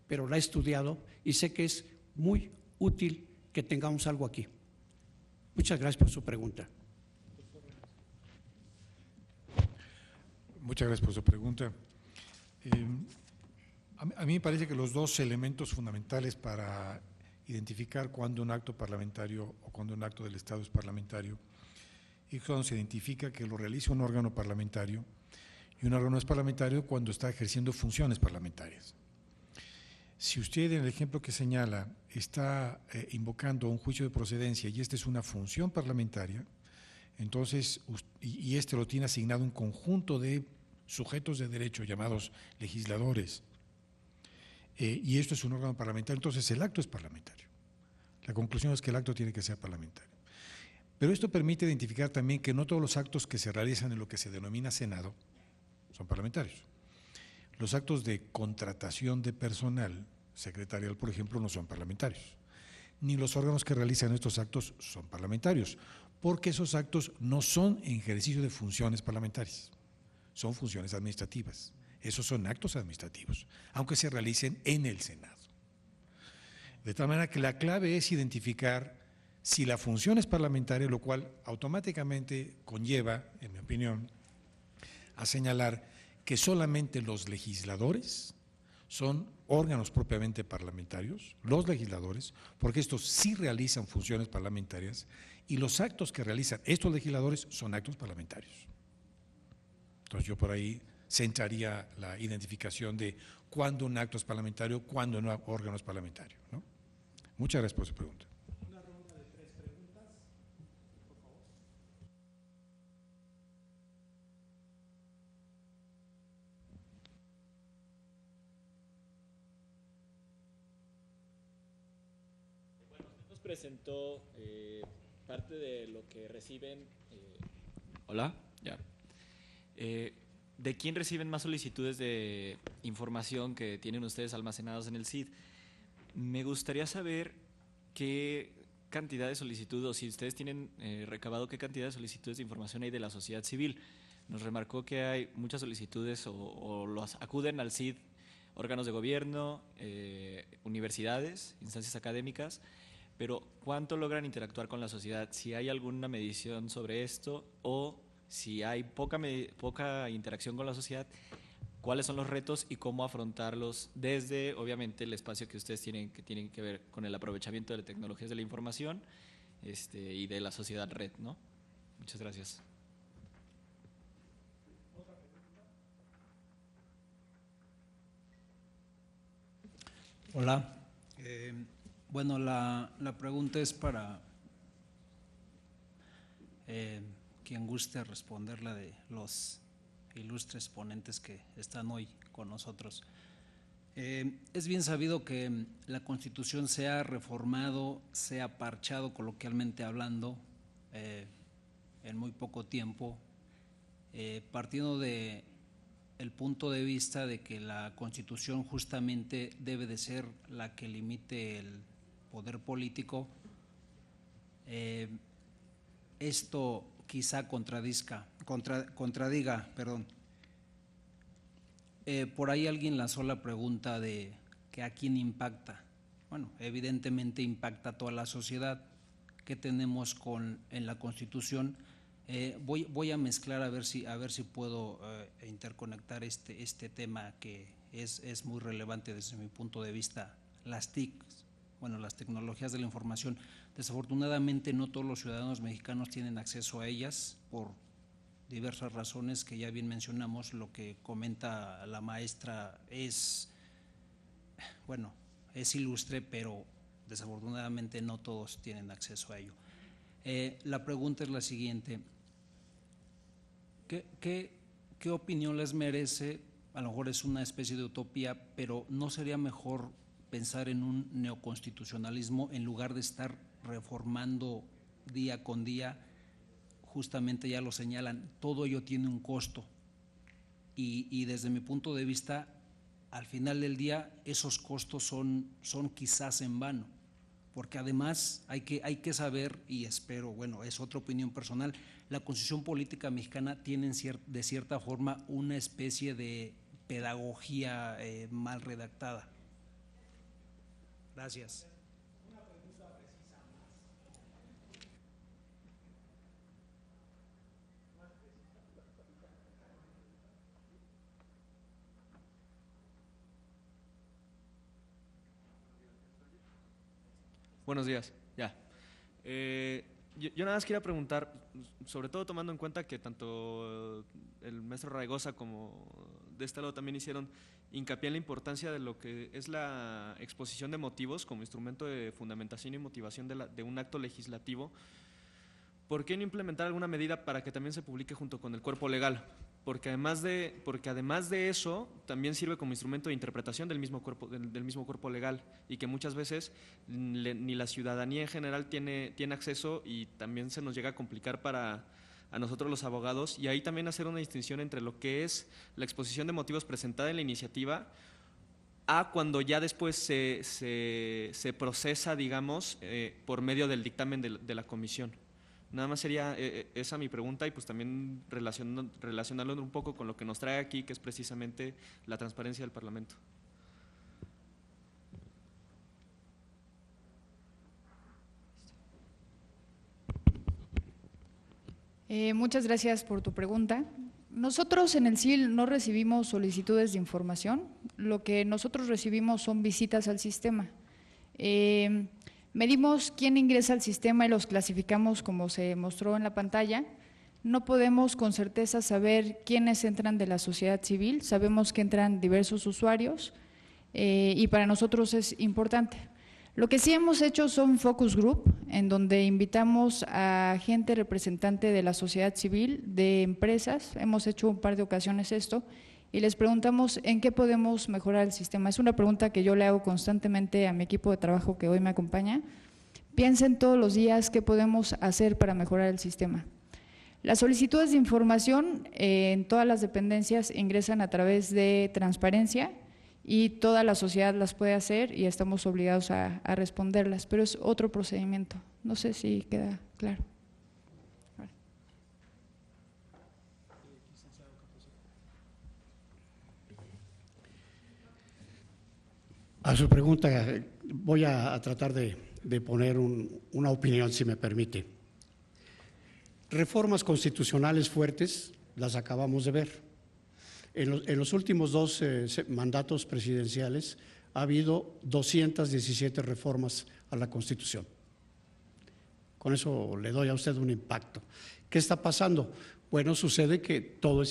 pero la he estudiado y sé que es muy útil que tengamos algo aquí. Muchas gracias por su pregunta. Muchas gracias por su pregunta. A mí me parece que los dos elementos fundamentales para identificar cuándo un acto parlamentario o cuándo un acto del Estado es parlamentario y cuando se identifica que lo realiza un órgano parlamentario y un órgano es parlamentario cuando está ejerciendo funciones parlamentarias. Si usted en el ejemplo que señala está invocando un juicio de procedencia y esta es una función parlamentaria, entonces, y este lo tiene asignado un conjunto de sujetos de derecho llamados legisladores, y esto es un órgano parlamentario, entonces el acto es parlamentario. La conclusión es que el acto tiene que ser parlamentario. Pero esto permite identificar también que no todos los actos que se realizan en lo que se denomina Senado son parlamentarios. Los actos de contratación de personal secretarial, por ejemplo, no son parlamentarios, ni los órganos que realizan estos actos son parlamentarios, porque esos actos no son en ejercicio de funciones parlamentarias, son funciones administrativas. Esos son actos administrativos, aunque se realicen en el Senado. De tal manera que la clave es identificar si la función es parlamentaria, lo cual automáticamente conlleva, en mi opinión, a señalar que solamente los legisladores son órganos propiamente parlamentarios, los legisladores, porque estos sí realizan funciones parlamentarias y los actos que realizan estos legisladores son actos parlamentarios. Entonces yo por ahí centraría la identificación de cuándo un acto es parlamentario, cuándo un órgano es parlamentario, ¿no? Muchas gracias por su pregunta. Una ronda de 3 preguntas, por favor. presentó parte de lo que reciben. Hola, ya. ¿De quién reciben más solicitudes de información que tienen ustedes almacenados en el CID? Me gustaría saber qué cantidad de solicitudes, o si ustedes tienen recabado qué cantidad de solicitudes de información hay de la sociedad civil. Nos remarcó que hay muchas solicitudes o los acuden al CID órganos de gobierno, universidades, instancias académicas, pero ¿cuánto logran interactuar con la sociedad? Si hay alguna medición sobre esto o si hay poca interacción con la sociedad, ¿cuáles son los retos y cómo afrontarlos desde, obviamente, el espacio que ustedes tienen que ver con el aprovechamiento de las tecnologías de la información y de la sociedad red, ¿no? Muchas gracias. Hola. Bueno, la pregunta es para quien guste responderla de los ilustres ponentes que están hoy con nosotros. Es bien sabido que la Constitución se ha reformado, se ha parchado coloquialmente hablando en muy poco tiempo, partiendo de el punto de vista de que la Constitución justamente debe de ser la que limite el poder político. Esto quizá contradiga, por ahí alguien lanzó la pregunta de que a quién impacta. Bueno, evidentemente impacta a toda la sociedad. ¿Qué tenemos en la Constitución? Voy a mezclar a ver si puedo interconectar este tema que es muy relevante desde mi punto de vista. Las TIC, bueno, las tecnologías de la información. Desafortunadamente no todos los ciudadanos mexicanos tienen acceso a ellas por diversas razones que ya bien mencionamos. Lo que comenta la maestra es ilustre, pero desafortunadamente no todos tienen acceso a ello. La pregunta es la siguiente: ¿qué opinión les merece? A lo mejor es una especie de utopía, pero ¿no sería mejor pensar en un neoconstitucionalismo en lugar de estar reformando día con día? Justamente ya lo señalan, todo ello tiene un costo y desde mi punto de vista, al final del día, esos costos son quizás en vano, porque además hay que saber, y espero, bueno, es otra opinión personal, la Constitución Política Mexicana tiene de cierta forma una especie de pedagogía mal redactada. Gracias. Buenos días, ya. Yo nada más quería preguntar, sobre todo tomando en cuenta que tanto el maestro Raigosa como de este lado también hicieron hincapié en la importancia de lo que es la exposición de motivos como instrumento de fundamentación y motivación de un acto legislativo. ¿Por qué no implementar alguna medida para que también se publique junto con el cuerpo legal? Porque además de eso, también sirve como instrumento de interpretación del mismo cuerpo legal, y que muchas veces ni la ciudadanía en general tiene acceso, y también se nos llega a complicar a nosotros los abogados, y ahí también hacer una distinción entre lo que es la exposición de motivos presentada en la iniciativa a cuando ya después se procesa, digamos, por medio del dictamen de la comisión. Nada más sería esa mi pregunta, y pues también relacionarlo un poco con lo que nos trae aquí, que es precisamente la transparencia del Parlamento. Muchas gracias por tu pregunta. Nosotros en el CIL no recibimos solicitudes de información, lo que nosotros recibimos son visitas al sistema. Medimos quién ingresa al sistema y los clasificamos como se mostró en la pantalla. No podemos con certeza saber quiénes entran de la sociedad civil, sabemos que entran diversos usuarios y para nosotros es importante. Lo que sí hemos hecho son focus group, en donde invitamos a gente representante de la sociedad civil, de empresas, hemos hecho un par de ocasiones esto, y les preguntamos en qué podemos mejorar el sistema. Es una pregunta que yo le hago constantemente a mi equipo de trabajo que hoy me acompaña, piensen todos los días qué podemos hacer para mejorar el sistema. Las solicitudes de información en todas las dependencias ingresan a través de transparencia y toda la sociedad las puede hacer y estamos obligados a responderlas, pero es otro procedimiento. No sé si queda claro. A su pregunta voy a tratar de poner una opinión, si me permite. Reformas constitucionales fuertes las acabamos de ver. En los últimos 2 mandatos presidenciales ha habido 217 reformas a la Constitución. Con eso le doy a usted un impacto. ¿Qué está pasando? Bueno, sucede que todo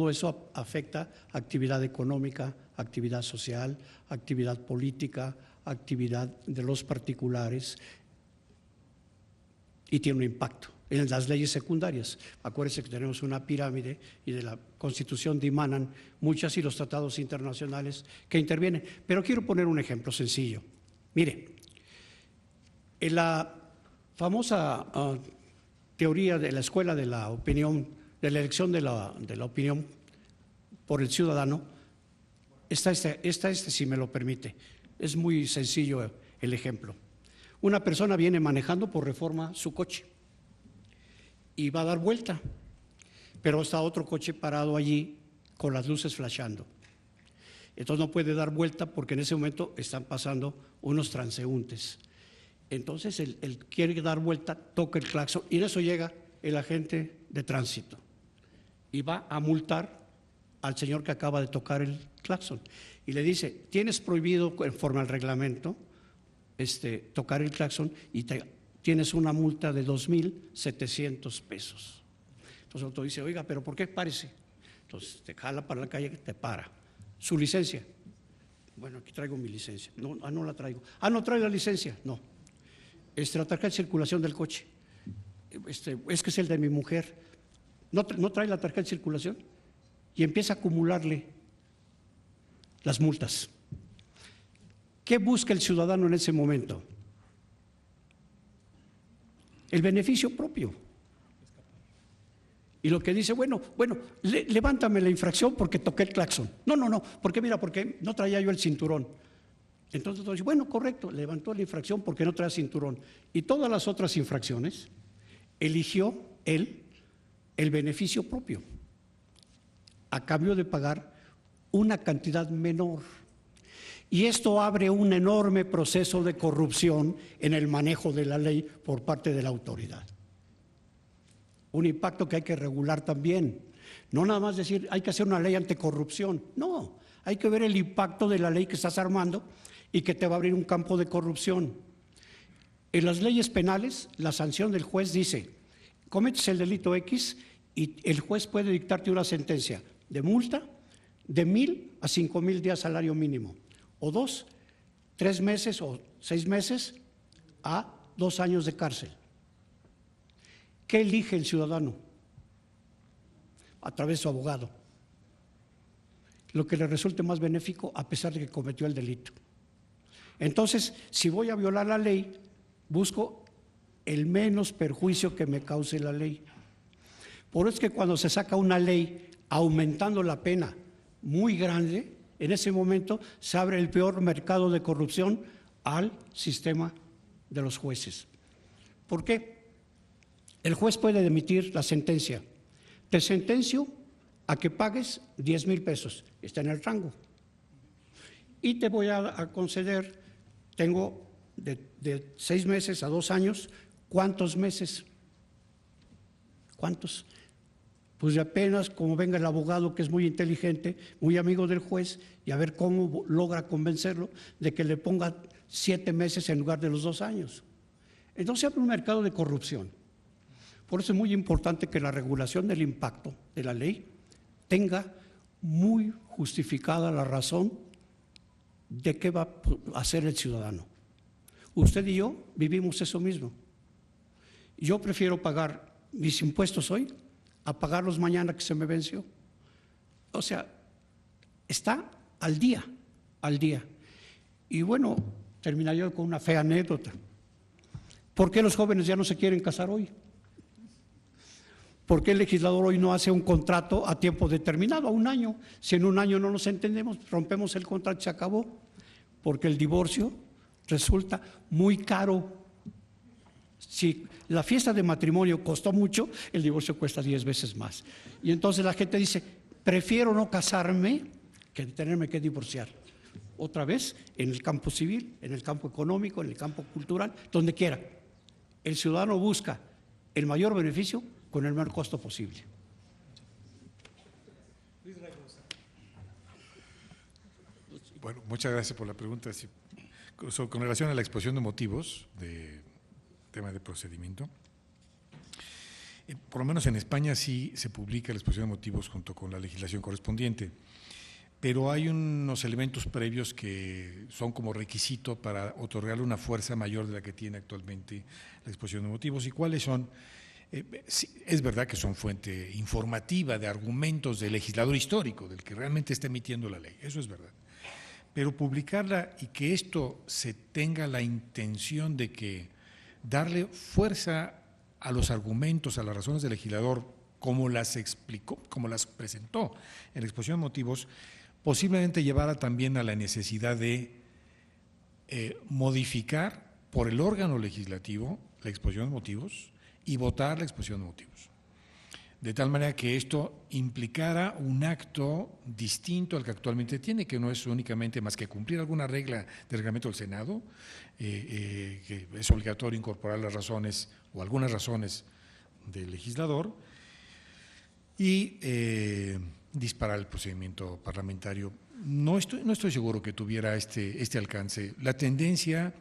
eso afecta actividad económica, actividad social, actividad política, actividad de los particulares y tiene un impacto. En las leyes secundarias, acuérdense que tenemos una pirámide y de la Constitución dimanan muchas y los tratados internacionales que intervienen. Pero quiero poner un ejemplo sencillo. Mire, en la famosa teoría de la escuela de la opinión, de la elección de la opinión por el ciudadano, está si me lo permite. Es muy sencillo el ejemplo. Una persona viene manejando por reforma su coche y va a dar vuelta, pero está otro coche parado allí con las luces flashando. Entonces no puede dar vuelta porque en ese momento están pasando unos transeúntes. Entonces él quiere dar vuelta, toca el claxon y en eso llega el agente de tránsito y va a multar al señor que acaba de tocar el claxon y le dice: tienes prohibido conforme al reglamento tocar el claxon y tienes una multa de 2,700 pesos. Entonces el otro dice: oiga, ¿pero por qué? Párese. Entonces te jala para la calle, te para. ¿Su licencia? Bueno, aquí traigo mi licencia. No, no la traigo. ¿No trae la licencia? No. La tarjeta de circulación del coche. Es que es el de mi mujer. ¿No trae la tarjeta de circulación? Y empieza a acumularle las multas. ¿Qué busca el ciudadano en ese momento? El beneficio propio. Y lo que dice, bueno, levántame la infracción porque toqué el claxon. No, porque no traía yo el cinturón. Entonces, bueno, correcto, levantó la infracción porque no traía cinturón. Y todas las otras infracciones eligió él el beneficio propio, a cambio de pagar una cantidad menor. Y esto abre un enorme proceso de corrupción en el manejo de la ley por parte de la autoridad. Un impacto que hay que regular también. No nada más decir, hay que hacer una ley anticorrupción. No, hay que ver el impacto de la ley que estás armando y que te va a abrir un campo de corrupción. En las leyes penales, la sanción del juez dice, cometes el delito X y el juez puede dictarte una sentencia de multa de 1,000 a 5,000 días salario mínimo. O 2, 3 meses o 6 meses a 2 años de cárcel. ¿Qué elige el ciudadano? A través de su abogado. Lo que le resulte más benéfico a pesar de que cometió el delito. Entonces, si voy a violar la ley, busco el menos perjuicio que me cause la ley. Por eso es que cuando se saca una ley aumentando la pena muy grande, en ese momento se abre el peor mercado de corrupción al sistema de los jueces. ¿Por qué? El juez puede emitir la sentencia. Te sentencio a que pagues 10,000 pesos. Está en el rango. Y te voy a conceder, tengo de 6 meses a 2 años. ¿Cuántos meses? ¿Cuántos? Pues de apenas como venga el abogado, que es muy inteligente, muy amigo del juez, y a ver cómo logra convencerlo de que le ponga 7 meses en lugar de los 2 años. Entonces abre un mercado de corrupción. Por eso es muy importante que la regulación del impacto de la ley tenga muy justificada la razón de qué va a hacer el ciudadano. Usted y yo vivimos eso mismo. Yo prefiero pagar mis impuestos hoy a pagarlos mañana que se me venció. O sea, está al día. Y bueno, terminaría con una fea anécdota. ¿Por qué los jóvenes ya no se quieren casar hoy? ¿Por qué el legislador hoy no hace un contrato a tiempo determinado, a un año? Si en un año no nos entendemos, rompemos el contrato y se acabó. Porque el divorcio resulta muy caro. Si la fiesta de matrimonio costó mucho, el divorcio cuesta 10 veces más. Y entonces la gente dice, prefiero no casarme que tenerme que divorciar. Otra vez, en el campo civil, en el campo económico, en el campo cultural, donde quiera. El ciudadano busca el mayor beneficio con el menor costo posible. Bueno, muchas gracias por la pregunta. Sí, con relación a la exposición de motivos de tema de procedimiento, por lo menos en España sí se publica la exposición de motivos junto con la legislación correspondiente, pero hay unos elementos previos que son como requisito para otorgarle una fuerza mayor de la que tiene actualmente la exposición de motivos. ¿Y cuáles son? Sí, es verdad que son fuente informativa de argumentos del legislador histórico, del que realmente está emitiendo la ley, eso es verdad. Pero publicarla y que esto se tenga la intención de que darle fuerza a los argumentos, a las razones del legislador, como las explicó, como las presentó en la exposición de motivos, posiblemente llevara también a la necesidad de modificar por el órgano legislativo la exposición de motivos y votar la exposición de motivos. De tal manera que esto implicara un acto distinto al que actualmente tiene, que no es únicamente más que cumplir alguna regla del reglamento del Senado, que es obligatorio incorporar las razones o algunas razones del legislador y disparar el procedimiento parlamentario. No estoy seguro que tuviera este alcance. La tendencia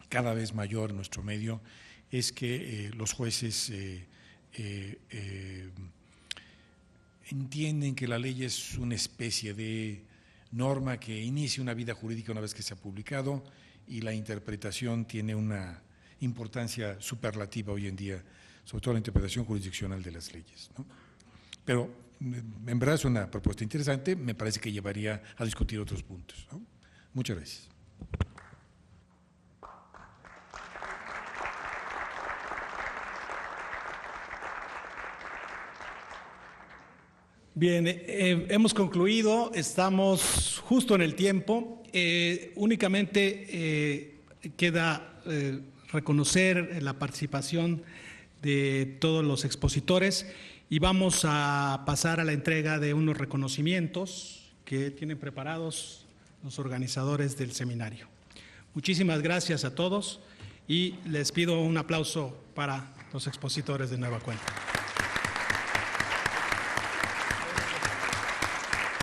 cada vez mayor en nuestro medio es que los jueces entienden que la ley es una especie de norma que inicia una vida jurídica una vez que se ha publicado y la interpretación tiene una importancia superlativa hoy en día, sobre todo la interpretación jurisdiccional de las leyes, ¿no? Pero en verdad es una propuesta interesante, me parece que llevaría a discutir otros puntos, ¿no? Muchas gracias. Bien, hemos concluido, estamos justo en el tiempo. Únicamente queda reconocer la participación de todos los expositores y vamos a pasar a la entrega de unos reconocimientos que tienen preparados los organizadores del seminario. Muchísimas gracias a todos y les pido un aplauso para los expositores de nueva cuenta.